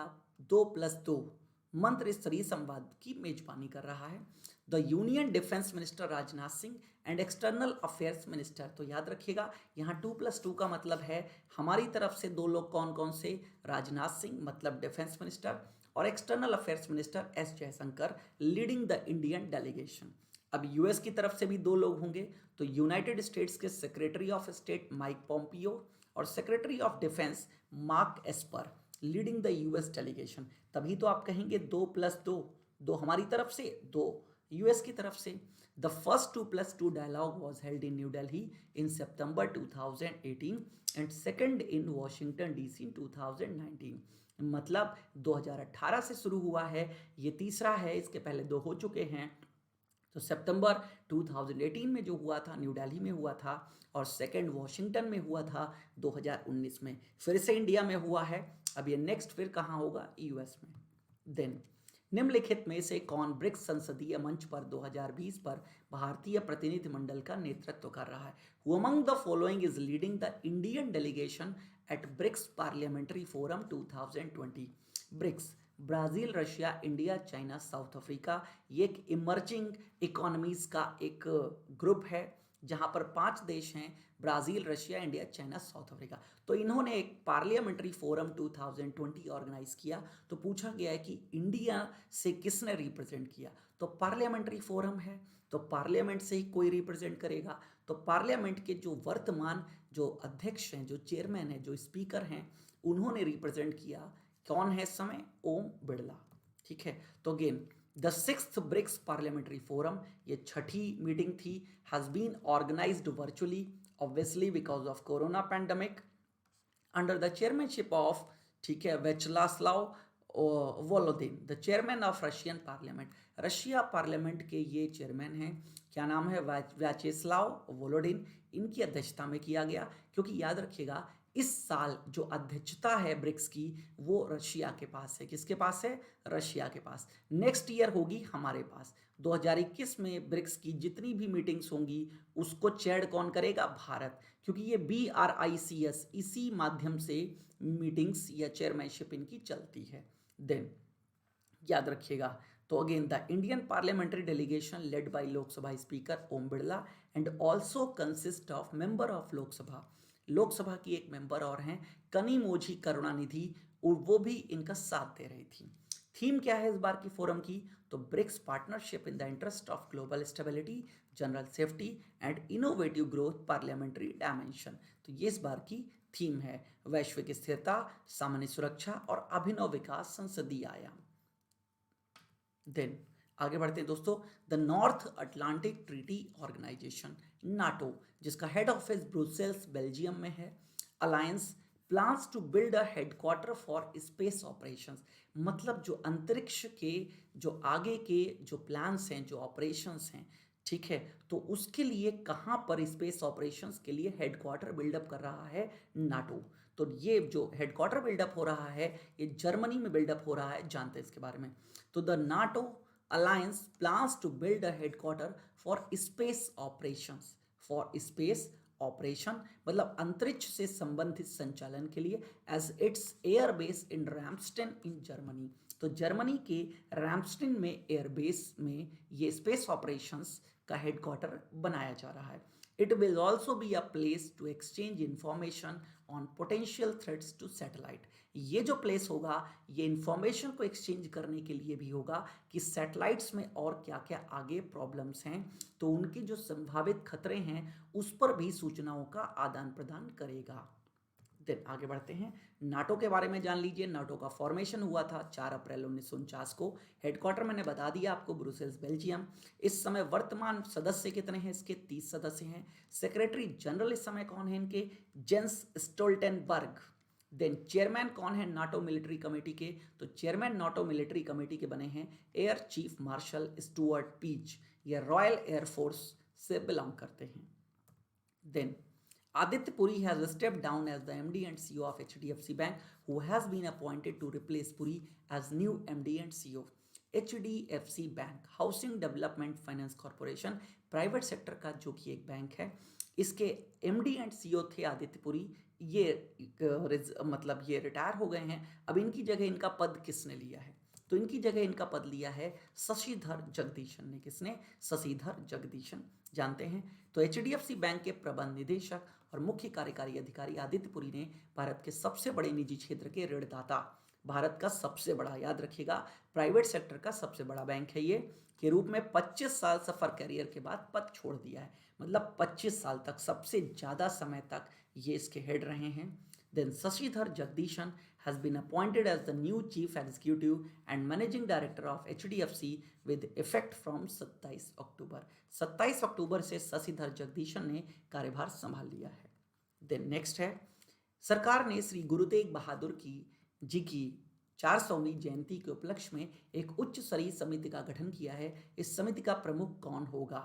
2+2 मंत्री स्तरीय संवाद की मेजबानी कर रहा है। The union defence minister Rajnath Singh and external affairs minister. तो याद रखिएगा यहाँ 2+2 का मतलब है हमारी तरफ से दो लोग, कौन कौन से? राजनाथ सिंह मतलब डिफेंस मिनिस्टर, और external affairs minister S Jaishankar leading the Indian delegation. अब यूएस की तरफ से भी दो लोग होंगे, तो यूनाइटेड स्टेट्स के secretary of state Mike Pompeo और secretary of defence Mark Esper leading the US delegation. तभी तो आप कहेंगे 2+2, दो हमारी तरफ से, दो यूएस की तरफ से। The first 2+2 dialogue was held in New Delhi in September 2018 and second in Washington DC in 2019। मतलब 2018 से शुरू हुआ है, ये तीसरा है, इसके पहले दो हो चुके हैं। तो सितंबर 2018 में जो हुआ था न्यू दिल्ली में हुआ था, और सेकंड वॉशिंगटन में हुआ था 2019 में। फिर से इंडिया में हुआ है, अब ये नेक्स्ट फिर कहाँ होगा? यूएस में। देन निम्नलिखित में से कौन ब्रिक्स संसदीय मंच पर 2020 पर भारतीय प्रतिनिधिमंडल का नेतृत्व कर रहा है? Who among the following is leading the Indian delegation at BRICS parliamentary forum 2020? BRICS Brazil, Russia, India, China, South Africa. ये एक इमर्जिंग इकोनॉमीज का एक ग्रुप है जहां पर 5 देश हैं, Brazil, Russia, India, China, South Africa. तो इन्होंने एक पार्लियामेंट्री फोरम 2020 ऑर्गेनाइज किया। तो पूछा गया है कि इंडिया से किसने रिप्रेजेंट किया? तो पार्लियामेंट्री फोरम है, तो पार्लियामेंट से ही कोई रिप्रेजेंट करेगा। तो पार्लियामेंट के जो वर्तमान जो अध्यक्ष हैं, जो चेयरमैन हैं, जो स्पीकर हैं, उन्होंने रिप्रेजेंट किया। कौन है इस समय? ओम बिड़ला, ठीक है। तो again the 6th BRICS parliamentary forum, ये छठी मीटिंग थी, has been organised virtually obviously because of corona pandemic under the chairmanship of, ठीक है, Vyacheslav Volodin, the chairman of Russian parliament. Russia parliament के ये चेयरमैन हैं, क्या नाम है? Vyacheslav Volodin. इनकी अध्यक्षता में किया गया, क्योंकि याद रखिएगा इस साल जो अध्यक्षता है ब्रिक्स की वो रशिया के पास है। किसके पास है? रशिया के पास। नेक्स्ट ईयर होगी हमारे पास। 2021 में ब्रिक्स की जितनी भी मीटिंग्स होंगी उसको चेयर कौन करेगा? भारत, क्योंकि ये BRICS इसी माध्यम से मीटिंग्स या चेयरमैनशिप इनकी चलती है। देन याद रखिएगा, तो again the Indian parliamentary delegation led by Lok Sabha speaker Om Birla and also consist of member of Lok Sabha. Lok Sabha की एक मेंबर और हैं कनिमोझी करुणानिधि, और वो भी इनका साथ दे रही थी। थीम क्या है इस बार की फोरम की? तो BRICS partnership in the interest of global stability, general safety and innovative growth, parliamentary dimension. तो ये इस बार की थीम है, वैश्विक स्थिरता, सामान्य सुरक्षा और अभिनव विकास, संसदीय आयाम। देन आगे बढ़ते हैं दोस्तों। The North Atlantic Treaty Organization NATO, जिसका हेड ऑफिस ब्रुसेल्स बेल्जियम में है, alliance plans to build a headquarter for space operations. मतलब जो अंतरिक्ष के जो आगे के जो प्लान्स हैं, जो ऑपरेशंस हैं, ठीक है, तो उसके लिए कहाँ पर स्पेस ऑपरेशंस के लिए हेडक्वार्टर बिल्डअप कर रहा है नाटो। तो ये जो हेडक्वार्टर बिल्डअप हो रहा है ये जर्मनी में बिल्डअप हो रहा है, जानते हैं इसके बारे में। तो the NATO alliance plans to build a headquarter for space operations, for space operation मतलब अंतरिक्ष से संबंधित संचालन के लिए, as its airbase in Ramstein in Germany. तो जर्मनी के रैमस्टेन में एयरबेस में ये स्पेस ऑपरेशंस का हेडक्वार्टर बनाया जा रहा है। It will also be a place to exchange information on potential threats to satellite. ये जो प्लेस होगा ये इंफॉर्मेशन को एक्सचेंज करने के लिए भी होगा कि सैटेलाइट्स में और क्या क्या आगे प्रॉब्लम्स हैं, तो उनके जो संभावित खतरे हैं उस पर भी सूचनाओं का आदान प्रदान करेगा। देन आगे बढ़ते हैं, नाटो के बारे में जान लीजिए। नाटो का फॉर्मेशन हुआ था 4 अप्रैल 1949 को। हेडक्वार्टर मैंने बता दिया आपको, ब्रुसेल्स बेल्जियम। इस समय वर्तमान सदस्य कितने हैं इसके? 30 सदस्य हैं। सेक्रेटरी जनरल इस समय कौन है इनके? Jens Stoltenberg. देन चेयरमैन कौन है नाटो मिलिट्री कमेटी के? तो चेयरमैन नाटो मिलिट्री कमेटी के बने हैं Air Chief Marshal Stuart Peach. ये रॉयल एयरफोर्स से बिलोंग करते हैं। Then Aditya Puri has stepped down as the MD and CEO of HDFC Bank, who has been appointed to replace Puri as new MD and CEO. HDFC Bank, Housing Development Finance Corporation, private sector का जो कि एक bank है, इसके MD and CEO थे आदित्य पुरी। ये मतलब ये रिटायर हो गए हैं। अब इनकी जगह इनका पद किसने लिया है? तो इनकी जगह इनका पद लिया है शशिधर जगदीशन ने। किसने? शशिधर जगदीशन, जानते हैं। तो HDFC बैंक के प्रबंध निदेशक और मुख्य कार्यकारी अधिकारी आदित्य पुरी ने भारत के सबसे बड़े निजी क्षेत्र के ऋणदाता, भारत का सबसे बड़ा, याद रखिएगा, प्राइवेट सेक्टर का सबसे बड़ा बैंक है ये, के रूप में 25 साल सफर कैरियर के बाद पद छोड़ दिया है। मतलब 25 साल तक, सबसे ज़्यादा समय तक ये इसके हेड रहे हैं। Then Sashidhar Jagdishan has been appointed as the new Chief Executive and Managing Director of HDFC with effect from 27 अक्टूबर। 27 अक्टूबर से शशिधर जगदीशन ने कार्यभार संभाल लिया है। देन नेक्स्ट है, सरकार ने श्री गुरु तेग बहादुर जी की 400वीं जयंती के उपलक्ष्य में एक उच्च स्तरीय समिति का गठन किया है। इस समिति का प्रमुख कौन होगा?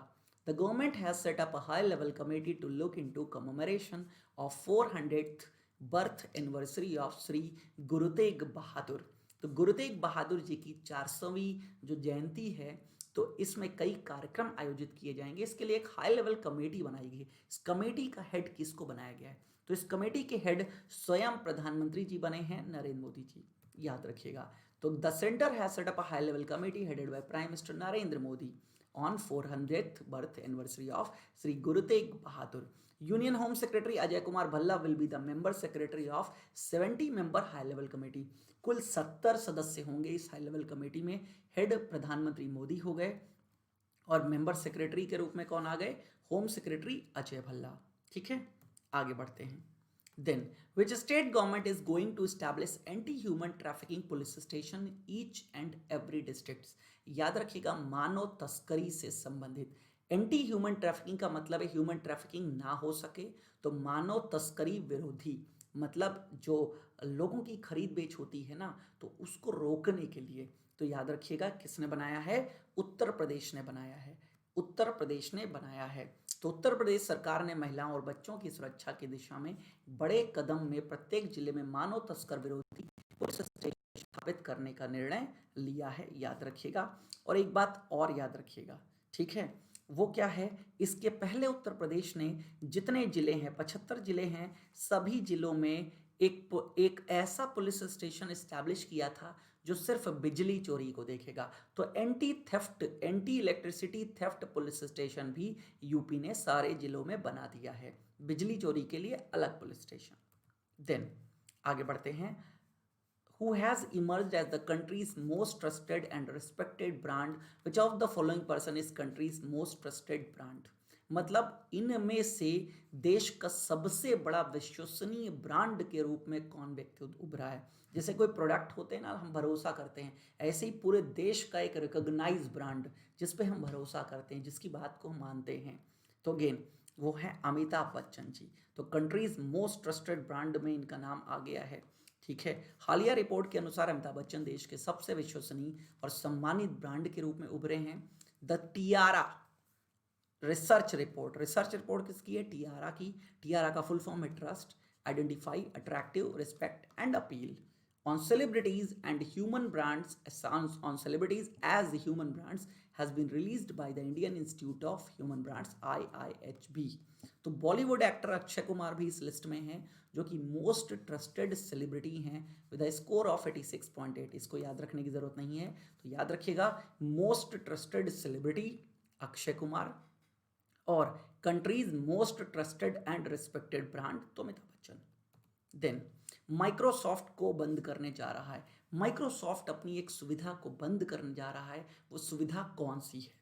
The government has set up a high-level committee to look into commemoration of 400th birth anniversary of Shri Guru Tegh बहादुर। तो गुरु तेग बहादुर जी की 400वीं जो जयंती है, तो इसमें कई कार्यक्रम आयोजित किए जाएंगे। इसके लिए एक हाई लेवल कमेटी बनाई गई है। इस कमेटी का हेड किसको बनाया गया है? तो इस कमेटी के हेड स्वयं प्रधानमंत्री जी बने हैं, नरेंद्र मोदी जी, याद रखिएगा। तो the centre has set up a high level committee headed by prime minister Narendra Modi on 400th birth anniversary of Shri Guru Tegh Bahadur. Union home secretary Ajay Kumar Bhalla will be the member secretary of 70 member high level committee. कुल 70 सदस्य होंगे इस high level committee में। Head प्रधानमंत्री मोदी हो गए और member secretary के रूप में कौन आ गए? Home secretary Ajay Bhalla. ठीक है, आगे बढ़ते हैं। Then, which state government is going to establish anti-human trafficking police station in each and every districts? याद रखिएगा, मानव तस्करी से संबंधित। एंटी ह्यूमन ट्रैफिकिंग का मतलब है ह्यूमन ट्रैफिकिंग ना हो सके, तो मानव तस्करी विरोधी, मतलब जो लोगों की खरीद बेच होती है ना, तो उसको रोकने के लिए। तो याद रखिएगा किसने बनाया है? उत्तर प्रदेश ने बनाया है। उत्तर प्रदेश ने बनाया है। तो उत्तर प्रदेश सरकार ने महिलाओं और बच्चों की सुरक्षा की दिशा में बड़े कदम में प्रत्येक जिले में मानव तस्कर विरोधी पुलिस स्टेशन स्थापित करने का निर्णय लिया है, याद रखिएगा। और एक बात और याद रखिएगा, ठीक है, वो क्या है? इसके पहले उत्तर प्रदेश ने जितने जिले हैं, 75 जिले हैं, सभी जिलों में एक ऐसा पुलिस स्टेशन एस्टैब्लिश किया था जो सिर्फ बिजली चोरी को देखेगा। तो anti theft, anti electricity theft police station भी यूपी ने सारे जिलों में बना दिया है, बिजली चोरी के लिए अलग पुलिस स्टेशन। देन आगे बढ़ते हैं। Who has emerged as the country's most trusted and respected brand? Which of the following person is country's most trusted brand? मतलब इनमें से देश का सबसे बड़ा विश्वसनीय ब्रांड के रूप में कौन व्यक्ति उभरा है। जैसे कोई प्रोडक्ट होते हैं ना, हम भरोसा करते हैं, ऐसे ही पूरे देश का एक रिकॉग्नाइज ब्रांड जिस पे हम भरोसा करते हैं, जिसकी बात को हम मानते हैं, तो अगेन वो है अमिताभ बच्चन जी। तो कंट्रीज मोस्ट ट्रस्टेड ब्रांड में इनका नाम आ गया है। ठीक है, हालिया रिपोर्ट के अनुसार अमिताभ बच्चन देश के सबसे विश्वसनीय और सम्मानित ब्रांड के रूप में उभरे हैं। द टियारा रिसर्च रिपोर्ट किसकी है? टियारा की। टियारा का फुल फॉर्म है trust, identify, attractive, respect and appeal on celebrities and human brands on celebrities as human brands has been released by the Indian Institute of Human Brands IIHB। तो Bollywood actor Akshay Kumar भी इस list में हैं, जो कि most trusted celebrity हैं with a score of 86.8। इसको याद रखने की जरूरत नहीं है, तो याद रखिएगा most trusted celebrity Akshay Kumar और country's most trusted and respected brand तो अमिताभ बच्चन। देन माइक्रोसॉफ्ट को बंद करने जा रहा है। माइक्रोसॉफ्ट अपनी एक सुविधा को बंद करने जा रहा है, वो सुविधा कौन सी है?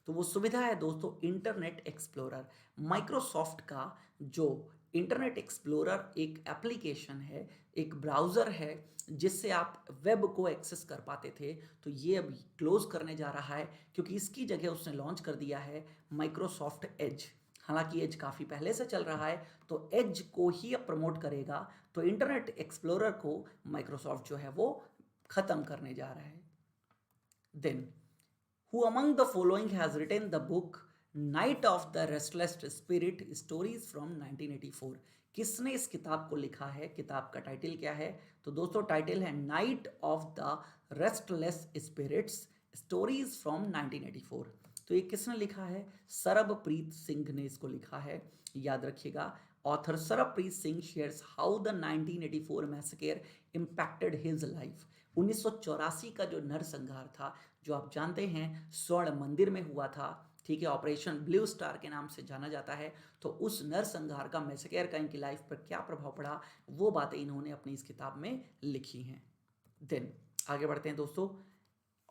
तो वो सुविधा है दोस्तों इंटरनेट एक्सप्लोरर। माइक्रोसॉफ्ट का जो इंटरनेट एक्सप्लोरर एक एप्लीकेशन है, एक ब्राउज़र है जिससे आप वेब को एक्सेस कर पाते थे, तो ये अभी क्लोज करने जा रहा है, क्योंकि इसकी जगह उसने लॉन्च कर दिया है माइक्रोसॉफ्ट एज। हालांकि एज काफ़ी पहले से चल रहा है, तो एज को ही अब प्रमोट करेगा, तो इंटरनेट एक्सप्लोरर को माइक्रोसॉफ्ट जो है वो ख़त्म करने जा रहा है। Then Who among the following has written the book Night of the Restless Spirit Stories from 1984? किसने इस किताब को लिखा है? किताब का टाइटल क्या है? तो दोस्तों टाइटल है night of the restless spirits stories from 1984। तो ये किसने लिखा है? सरबप्रीत सिंह ने इसको लिखा है, याद रखिएगा। Author Sarabpreet Singh shares how the 1984 massacre impacted his life. 1984 का जो नरसंहार था, जो आप जानते हैं स्वर्ण मंदिर में हुआ था, ठीक है, ऑपरेशन ब्लू स्टार के नाम से जाना जाता है, तो उस नरसंहार का, मैसेकेयर का इनकी लाइफ पर क्या प्रभाव पड़ा, वो बातें इन्होंने अपनी इस किताब में लिखी हैं। देन आगे बढ़ते हैं दोस्तों।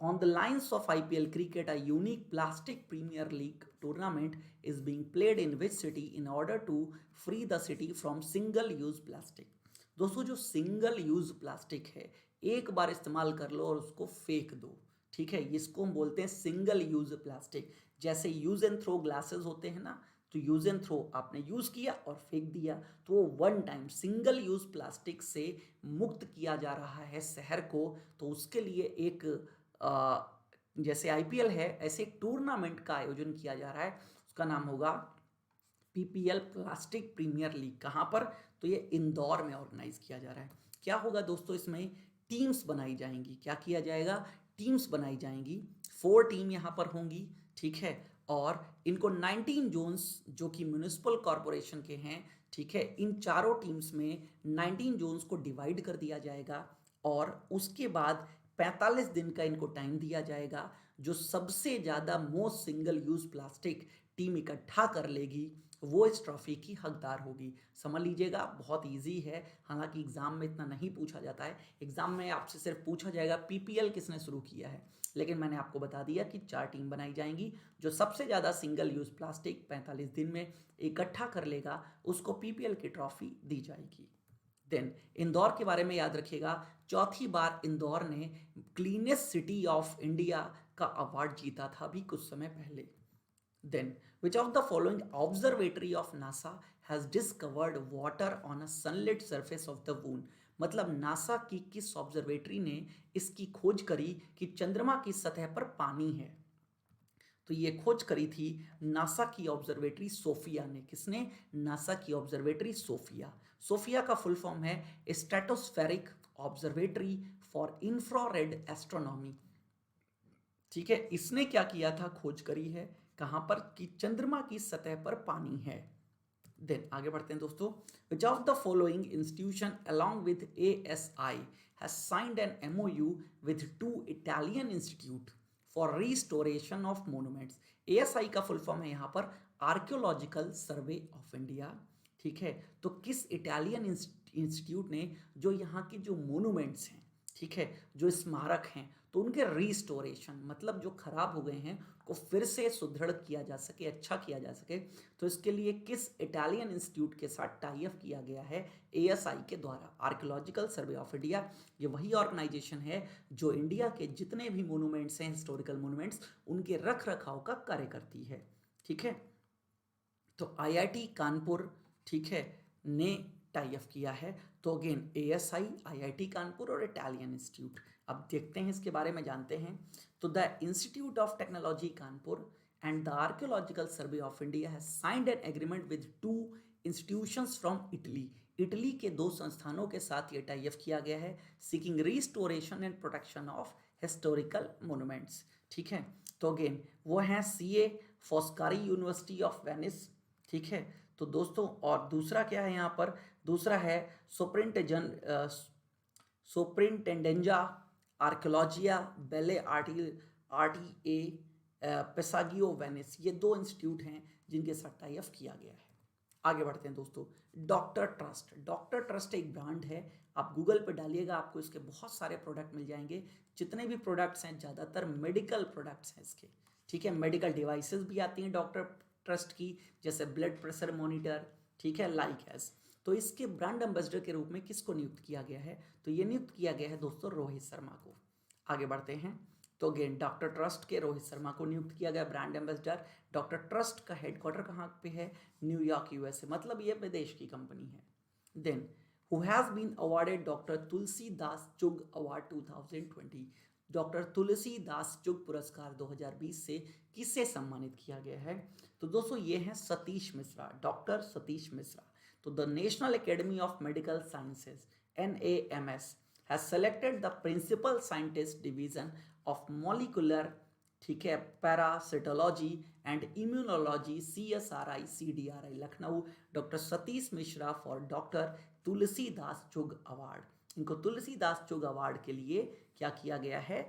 On the lines of IPL cricket, a unique plastic Premier League tournament is being played in which city in order to free the city from single-use plastic? दोस्तों जो सिंगल यूज प्लास्टिक है, एक बार इस्तेमाल कर लो और उसको फेंक दो, ठीक है, इसको हम बोलते हैं सिंगल यूज प्लास्टिक। जैसे यूज एंड थ्रो ग्लासेस होते हैं ना, तो यूज एंड थ्रो आपने यूज किया और फेंक दिया, तो वो one time single use plastic से मुक्त किया जा रहा है शहर को। तो उसके लिए एक जैसे आईपीएल है, ऐसे एक टूर्नामेंट का आयोजन किया जा रहा है, उसका नाम होगा पीपीएल प्लास्टिक प्रीमियर लीग। कहाँ पर? तो ये इंदौर में ऑर्गेनाइज किया जा रहा है। क्या होगा दोस्तों इसमें? टीम्स बनाई जाएंगी। क्या किया जाएगा? टीम्स बनाई जाएंगी। 4 टीम यहाँ पर होंगी, ठीक है, और इनको 19 जोन्स जो कि म्यूनिसिपल कॉरपोरेशन के हैं, ठीक है, इन चारों टीम्स में 19 जोन्स को डिवाइड कर दिया जाएगा और उसके बाद 45 दिन का इनको टाइम दिया जाएगा। जो सबसे ज़्यादा most single use plastic team इकट्ठा कर लेगी वो इस ट्रॉफी की हकदार होगी। समझ लीजिएगा, बहुत इजी है। हालांकि एग्जाम में इतना नहीं पूछा जाता है, एग्जाम में आपसे सिर्फ पूछा जाएगा पीपीएल किसने शुरू किया है, लेकिन मैंने आपको बता दिया कि 4 टीम बनाई जाएंगी। जो सबसे ज़्यादा सिंगल यूज प्लास्टिक 45 दिन में इकट्ठा कर लेगा उसको पीपीएल की ट्रॉफी दी जाएगी। देन इंदौर के बारे में याद रखिएगा, चौथी बार इंदौर ने क्लीनेस्ट सिटी ऑफ इंडिया का अवार्ड जीता था अभी कुछ समय पहले। Then which of the following observatory of NASA has discovered water on a sunlit surface of the moon? मतलब नासा की किस ऑब्जर्वेटरी ने इसकी खोज करी कि चंद्रमा की सतह पर पानी है? तो ये खोज करी थी नासा की ऑब्जर्वेटरी सोफिया ने। किसने? नासा की ऑब्जर्वेटरी सोफिया। सोफिया का फुल फॉर्म है stratospheric observatory for infrared astronomy, ठीक है। इसने क्या किया था? खोज करी है कहां पर? कि चंद्रमा की सतह पर पानी है। देन आगे बढ़ते हैं दोस्तों। विच of the following institution along with ASI has signed an MOU with 2 Italian institute for restoration of monuments? ASI का फुल फॉर्म है यहाँ पर आर्कियोलॉजिकल सर्वे ऑफ इंडिया, ठीक है। तो किस इटालियन इंस्टीट्यूट ने जो यहाँ के जो मोन्यूमेंट्स हैं, ठीक है, जो स्मारक हैं तो उनके रिस्टोरेशन, मतलब जो खराब हो गए हैं को फिर से सुदृढ़ किया जा सके, अच्छा किया जा सके, तो इसके लिए किस इटालियन इंस्टीट्यूट के साथ टाई अप किया गया है? एएसआई के द्वारा, आर्कियोलॉजिकल सर्वे ऑफ इंडिया। ये वही ऑर्गेनाइजेशन है जो इंडिया के जितने भी मोनूमेंट्स हैं, हिस्टोरिकल मोनूमेंट्स, उनके रख रखाव का कार्य करती है। ठीक है, तो आईआईटी कानपुर, ठीक है, ने टाई अप किया है। तो अगेन एएसआई, आईआईटी कानपुर और इटालियन इंस्टीट्यूट। अब देखते हैं इसके बारे में, जानते हैं। तो the institute of technology Kanpur and the archaeological survey of India has signed an agreement with two institutions from Italy. Italy के दो संस्थानों के साथ ये टाई अप किया गया है, seeking restoration and protection of historical monuments. ठीक है, तो अगेन वो हैं सीए, फॉस्कारी यूनिवर्सिटी ऑफ वेनिस। ठीक है, तो दोस्तों और दूसरा क्या है यहाँ पर? दूसरा है सोप्रिंटेंडेंजा आर्कियोलॉजिया बेले आर्टी पेसागियो वेनिस। ये दो इंस्टीट्यूट हैं जिनके साथ टाई अप किया गया है। आगे बढ़ते हैं दोस्तों। डॉक्टर ट्रस्ट, डॉक्टर ट्रस्ट एक ब्रांड है, आप गूगल पे डालिएगा आपको इसके बहुत सारे प्रोडक्ट मिल जाएंगे। जितने भी प्रोडक्ट्स हैं ज़्यादातर मेडिकल प्रोडक्ट्स हैं इसके। ठीक है, मेडिकल डिवाइसेस भी आती हैं डॉक्टर ट्रस्ट की, जैसे ब्लड प्रेशर मॉनिटर, ठीक है, लाइक एस। तो इसके ब्रांड एम्बेसडर के रूप में किसको नियुक्त किया गया है? तो ये नियुक्त किया गया है दोस्तों रोहित शर्मा को। आगे बढ़ते हैं। तो अगेन डॉक्टर ट्रस्ट के रोहित शर्मा को नियुक्त किया गया ब्रांड एम्बेसडर। डॉक्टर ट्रस्ट का हेडक्वार्टर कहाँ पे है? न्यूयॉर्क यूएसए, मतलब ये विदेश की कंपनी है। Then who has been awarded doctor Tulsidas Chug award 2020। Doctor Tulsidas चुग पुरस्कार 2020 से किसे सम्मानित किया गया है? तो दोस्तों ये हैं सतीश मिश्रा, डॉक्टर सतीश मिश्रा। तो the national academy of medical sciences NAMS has selected the principal scientist division of molecular, ठीक है, parasitology and immunology CSRI CDRI Lucknow, doctor Satish Mishra for doctor Tulsidas Chug award. इनको तुलसीदास चुग अवार्ड के लिए क्या किया गया है?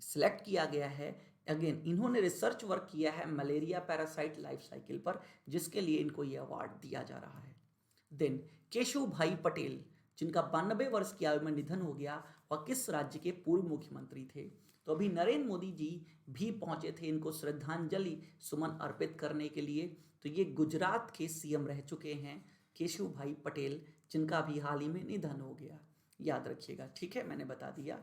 सिलेक्ट किया गया है। अगेन इन्होंने रिसर्च वर्क किया है मलेरिया पैरासाइट लाइफ साइकिल पर, जिसके लिए इनको ये अवार्ड दिया जा रहा है। देन केशव भाई पटेल, जिनका 92 वर्ष की आयु में निधन हो गया, वह किस राज्य के पूर्व मुख्यमंत्री थे? तो अभी नरेंद्र मोदी जी भी पहुंचे थे इनको श्रद्धांजलि सुमन अर्पित करने के लिए। तो ये गुजरात के सीएम रह चुके हैं केशव भाई पटेल, जिनका भी हाल ही में निधन हो गया, याद रखिएगा। ठीक है, मैंने बता दिया।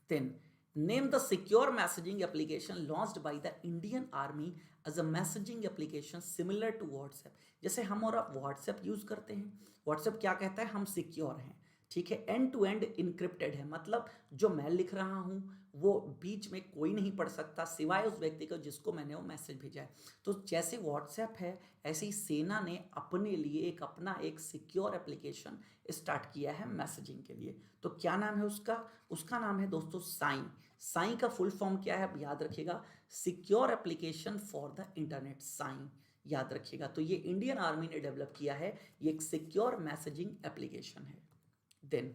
Then name the secure messaging application launched by the Indian army as a messaging application similar to WhatsApp. जैसे हम और आप व्हाट्सएप यूज करते हैं, व्हाट्सएप क्या कहता है? हम सिक्योर हैं, ठीक है, एंड टू एंड इनक्रिप्टेड है, मतलब जो मैं लिख रहा हूं वो बीच में कोई नहीं पढ़ सकता सिवाय उस व्यक्ति को जिसको मैंने वो मैसेज भेजा है। तो जैसे व्हाट्सएप है, ऐसे ही सेना ने अपने लिए अपना एक सिक्योर एप्लीकेशन स्टार्ट किया है मैसेजिंग के लिए। तो क्या नाम है उसका? उसका नाम है दोस्तों साइन। साइन का फुल फॉर्म क्या है? याद रखिएगा, secure application for the internet, SAI, याद रखिएगा। तो ये इंडियन आर्मी ने डेवलप किया है, ये एक सिक्योर मैसेजिंग एप्लीकेशन है। Then,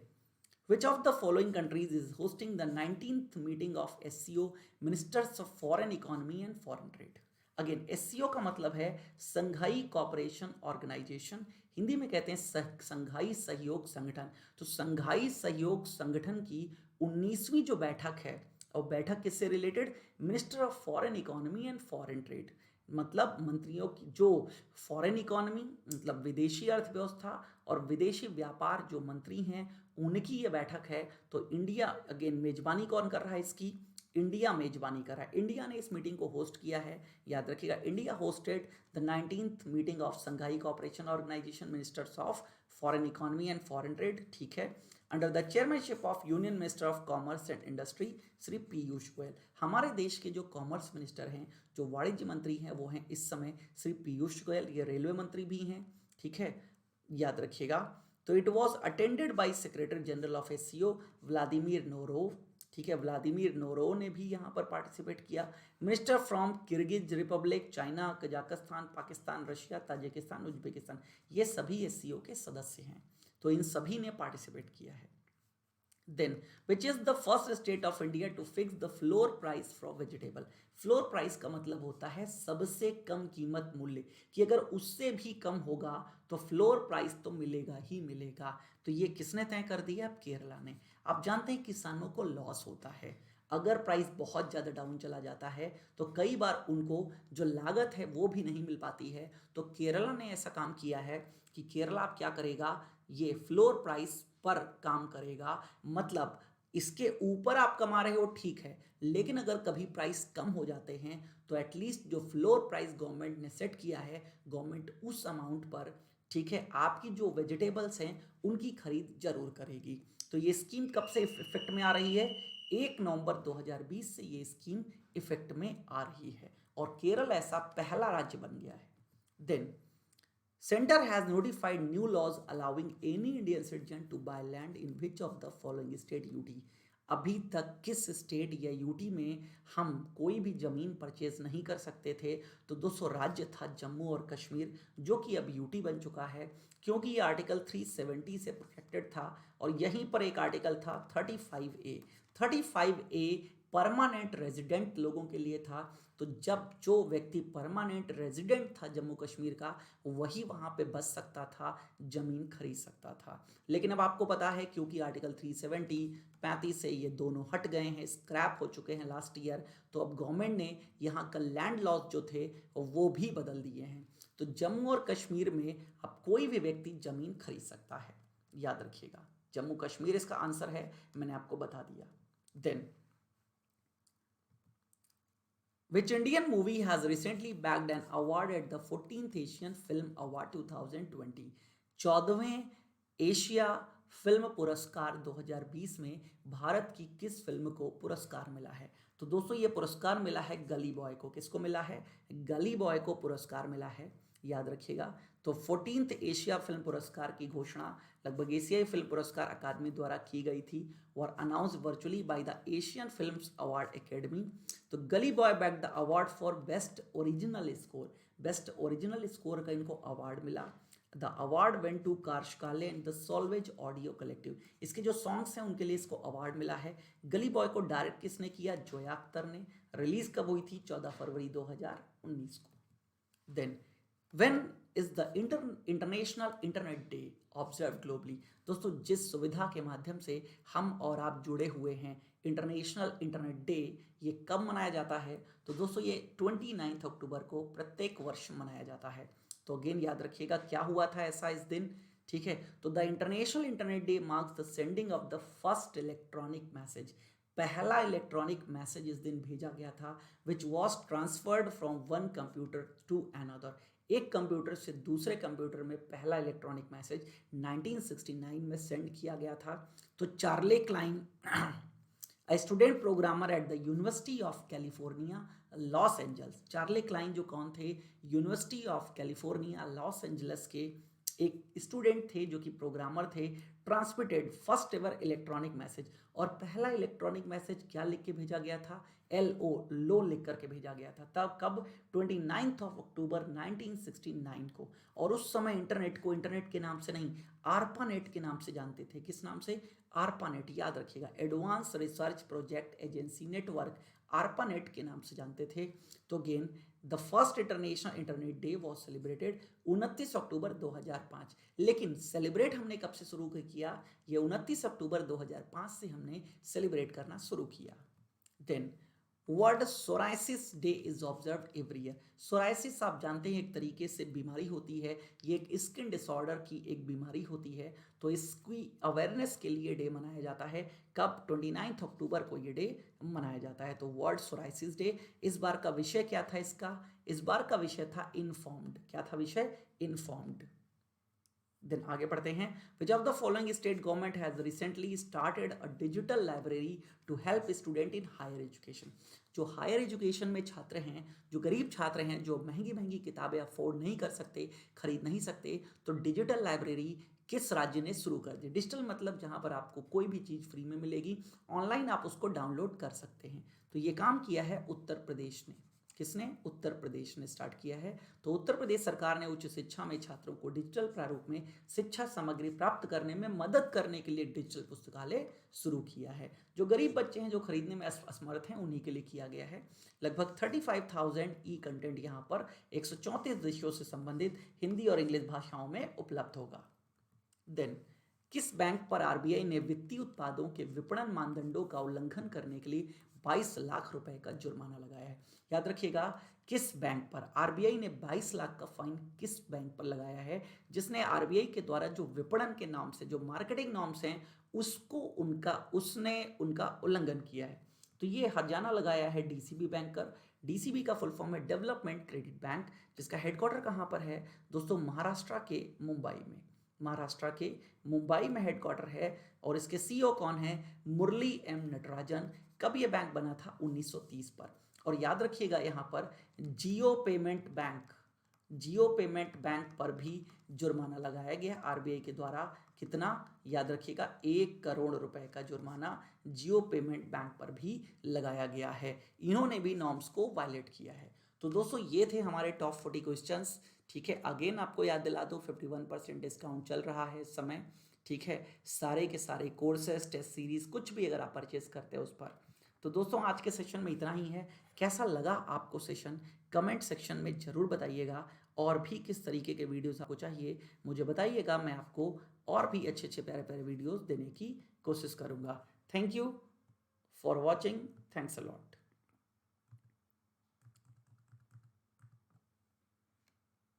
which of the following countries is hosting the 19th meeting of SCO Ministers of Foreign Economy and Foreign Trade? Again SCO का मतलब है संघाई कॉपरेशन ऑर्गेनाइजेशन, हिंदी में कहते हैं संघाई सहयोग संगठन। तो संघाई सहयोग संगठन की 19वीं जो बैठक है, और बैठक किससे related? Minister of foreign economy and foreign trade, मतलब मंत्रियों की जो फॉरेन इकोनॉमी मतलब विदेशी अर्थव्यवस्था और विदेशी व्यापार जो मंत्री हैं उनकी ये बैठक है। तो इंडिया, अगेन मेजबानी कौन कर रहा है इसकी? इंडिया मेजबानी कर रहा है। इंडिया ने इस मीटिंग को होस्ट किया है, याद रखिएगा। India hosted the 19th meeting of Shanghai Cooperation Organisation ministers of foreign economy and foreign trade, ठीक है, under the chairmanship of union minister of commerce and industry Shri Piyush Goyal. हमारे देश के जो कॉमर्स मिनिस्टर हैं, जो वाणिज्य मंत्री हैं, वो हैं इस समय श्री पीयूष गोयल। ये रेलवे मंत्री भी हैं, ठीक है, याद रखिएगा। तो it was attended by secretary general of SCO Vladimir Norov, ठीक है, व्लादिमीर नोरोव ने भी यहाँ पर पार्टिसिपेट किया। Minister from Kyrgyz Republic, China, Kazakhstan, Pakistan, Russia, Tajikistan, Uzbekistan, ये सभी SCO के सदस्य हैं। तो इन सभी ने पार्टिसिपेट किया है। Then which is the first state of India to fix the floor price for vegetable. Floor price का मतलब होता है सबसे कम कीमत मूल्य, कि अगर उससे भी कम होगा तो फ्लोर प्राइस तो मिलेगा ही मिलेगा। तो ये किसने तय कर दिया? अब केरला ने। आप जानते हैं किसानों को लॉस होता है अगर प्राइस बहुत ज़्यादा डाउन चला जाता है, तो कई बार उनको जो लागत है वो भी नहीं मिल पाती है। तो केरला ने ऐसा काम किया है कि केरला अब क्या करेगा, ये फ्लोर प्राइस पर काम करेगा। मतलब इसके ऊपर आप कमा रहे हो ठीक है, लेकिन अगर कभी प्राइस कम हो जाते हैं तो एटलीस्ट जो फ्लोर प्राइस गवर्नमेंट ने सेट किया है, गवर्नमेंट उस अमाउंट पर, ठीक है, आपकी जो वेजिटेबल्स हैं उनकी खरीद जरूर करेगी। तो ये स्कीम कब से इफेक्ट में आ रही है? 1 नवंबर 2020 से ये स्कीम इफेक्ट में आ रही है और केरल ऐसा पहला राज्य बन गया है। Then Center has notified new laws allowing any Indian citizen to buy land in which of the following state UT। अभी तक किस स्टेट या यूटी में हम कोई भी जमीन परचेज नहीं कर सकते थे? तो दोस्तों राज्य था जम्मू और कश्मीर, जो कि अब यूटी बन चुका है, क्योंकि ये आर्टिकल 370 से प्रोटेक्टेड था। और यहीं पर एक आर्टिकल था 35A। 35A परमानेंट रेजिडेंट लोगों के लिए था। तो जब जो व्यक्ति परमानेंट रेजिडेंट था जम्मू कश्मीर का, वही वहाँ पे बस सकता था, जमीन खरीद सकता था। लेकिन अब आपको पता है क्योंकि आर्टिकल 370 35 से ये दोनों हट गए हैं, स्क्रैप हो चुके हैं लास्ट ईयर, तो अब गवर्नमेंट ने यहाँ का लैंड लॉज जो थे वो भी बदल दिए हैं। तो जम्मू और कश्मीर में अब कोई भी व्यक्ति जमीन खरीद सकता है, याद रखिएगा। जम्मू कश्मीर इसका आंसर है, मैंने आपको बता दिया। Then Which Indian movie has recently bagged an award at the 14th Asian Film Award 2020? 14वें एशिया फिल्म पुरस्कार 2020 में भारत की किस फिल्म को पुरस्कार मिला है? तो दोस्तों ये पुरस्कार मिला है गली बॉय को। किसको मिला है? गली बॉय को पुरस्कार मिला है, याद रखिएगा। तो 14th एशिया फिल्म पुरस्कार की घोषणा लगभग एशियाई फिल्म पुरस्कार अकादमी द्वारा की गई थी और announce virtually by the Asian films award academy. तो गली boy bag the award for best original score. Best original score का इनको अवार्ड मिला। द अवार्ड वेंट टू कार्श काले and the salvage audio collective. इसके जो सॉन्ग्स हैं उनके लिए इसको अवार्ड मिला है। गली बॉय को डायरेक्ट किसने किया? जोया अख्तर ने। रिलीज कब हुई थी? 14 फरवरी 2019 को। Then when is the international internet day observe globally? दोस्तों जिस सुविधा के माध्यम से हम और आप जुड़े हुए हैं, इंटरनेशनल इंटरनेट डे, ये कब मनाया जाता है? तो दोस्तों ये 29 अक्टूबर को प्रत्येक वर्ष मनाया जाता है। तो अगेन याद रखिएगा क्या हुआ था ऐसा इस दिन, ठीक है। तो the international internet day marks the sending of the first electronic message. पहला इलेक्ट्रॉनिक मैसेज इस दिन भेजा गया था, which was transferred from one computer to another. एक कंप्यूटर से दूसरे कंप्यूटर में पहला इलेक्ट्रॉनिक मैसेज 1969 में सेंड किया गया था। तो Charley Kline A student programmer at the University of California, Los Angeles. Charley Kline जो कौन थे? University of California Los Angeles के एक स्टूडेंट थे जो कि प्रोग्रामर थे। Transmitted first ever electronic message. और पहला इलेक्ट्रॉनिक मैसेज क्या लिख के भेजा गया था? LO, लो लिख करके भेजा गया था। तब कब? 29 अक्टूबर 1969 को। और उस समय इंटरनेट को इंटरनेट के नाम से नहीं, आरपानेट के नाम से जानते थे। किस नाम से? आरपानेट, याद रखिएगा। Advance research project agency network, ARPANET के नाम से जानते थे। तो again the first international internet day was celebrated 29 अक्टूबर 2005। लेकिन सेलिब्रेट हमने कब से शुरू किया? ये 29 अक्टूबर 2005 से हमने सेलिब्रेट करना शुरू किया। Then world psoriasis day is observe every year. Psoriasis आप जानते हैं एक तरीके से बीमारी होती है, ये एक स्किन डिसऑर्डर की एक बीमारी होती है। तो इसकी अवेयरनेस के लिए डे मनाया जाता है। कब? 29 अक्टूबर को ये डे मनाया जाता है। तो वर्ल्ड सोराइसिस डे। इस बार का विषय क्या था इसका? इस बार का विषय था इनफॉर्म्ड। क्या था विषय? इनफॉर्म्ड। देन आगे पढ़ते हैं। Which of the following state government has recently started a digital library to help student in higher education. जो हायर एजुकेशन में छात्र हैं, जो गरीब छात्र हैं, जो महंगी महंगी किताबें अफोर्ड नहीं कर सकते, खरीद नहीं सकते, तो डिजिटल लाइब्रेरी किस राज्य ने शुरू कर दी? डिजिटल मतलब जहां पर आपको कोई भी चीज़ फ्री में मिलेगी, ऑनलाइन आप उसको डाउनलोड कर सकते हैं। तो ये काम किया है उत्तर प्रदेश ने। किसने? उत्तर प्रदेश ने स्टार्ट किया है। तो उत्तर प्रदेश सरकार ने उच्च शिक्षा में छात्रों को डिजिटल प्रारूप में शिक्षा सामग्री प्राप्त करने में मदद करने के लिए डिजिटल पुस्तकालय शुरू किया है। जो गरीब बच्चे हैं, जो खरीदने में असमर्थ हैं, उन्हीं के लिए किया गया है। लगभग 35,000 ई कंटेंट यहाँ पर 134 विषयों से संबंधित हिंदी और इंग्लिश भाषाओं में उपलब्ध होगा। देन किस बैंक पर आरबीआई ने वित्तीय उत्पादों के विपणन मानदंडों का उल्लंघन करने के लिए 22 लाख रुपए का जुर्माना लगाया है? याद रखिएगा, किस बैंक पर आरबीआई ने 22 लाख का फाइन किस बैंक पर लगाया है, जिसने आरबीआई के द्वारा जो विपणन के नाम से, जो मार्केटिंग नॉर्म्स हैं, उसने उनका उल्लंघन किया है। तो ये हर्जाना लगाया है डीसीबी बैंक पर। डीसीबी का फुल फॉर्म है डेवलपमेंट क्रेडिट बैंक, जिसका हेडक्वार्टर कहाँ पर है दोस्तों? महाराष्ट्र के मुंबई में। महाराष्ट्र के मुंबई में हेडक्वार्टर है। और इसके सीईओ कौन है? मुरली एम नटराजन। कब ये बैंक बना था? 1930 पर। और याद रखिएगा, यहाँ पर जियो पेमेंट बैंक पर भी जुर्माना लगाया गया आरबीआई के द्वारा। कितना? याद रखिएगा, 1 करोड़ रुपए का जुर्माना जियो पेमेंट बैंक पर भी लगाया गया है। इन्होंने भी नॉर्म्स को वायलेट किया है। तो दोस्तों, ये थे हमारे टॉप 40 क्वेश्चंस। ठीक है, अगेन आपको याद दिला दूं, 51% डिस्काउंट चल रहा है इस समय। ठीक है, सारे के सारे कोर्सेज, टेस्ट सीरीज, कुछ भी अगर आप परचेस करते हैं उस पर। तो दोस्तों, आज के सेशन में इतना ही है। कैसा लगा आपको सेशन? कमेंट सेक्शन में ज़रूर बताइएगा। और भी किस तरीके के वीडियोस आपको चाहिए मुझे बताइएगा, मैं आपको और भी अच्छे अच्छे प्यारे प्यारे वीडियोस देने की कोशिश करूँगा। Thank you for watching. Thanks a lot.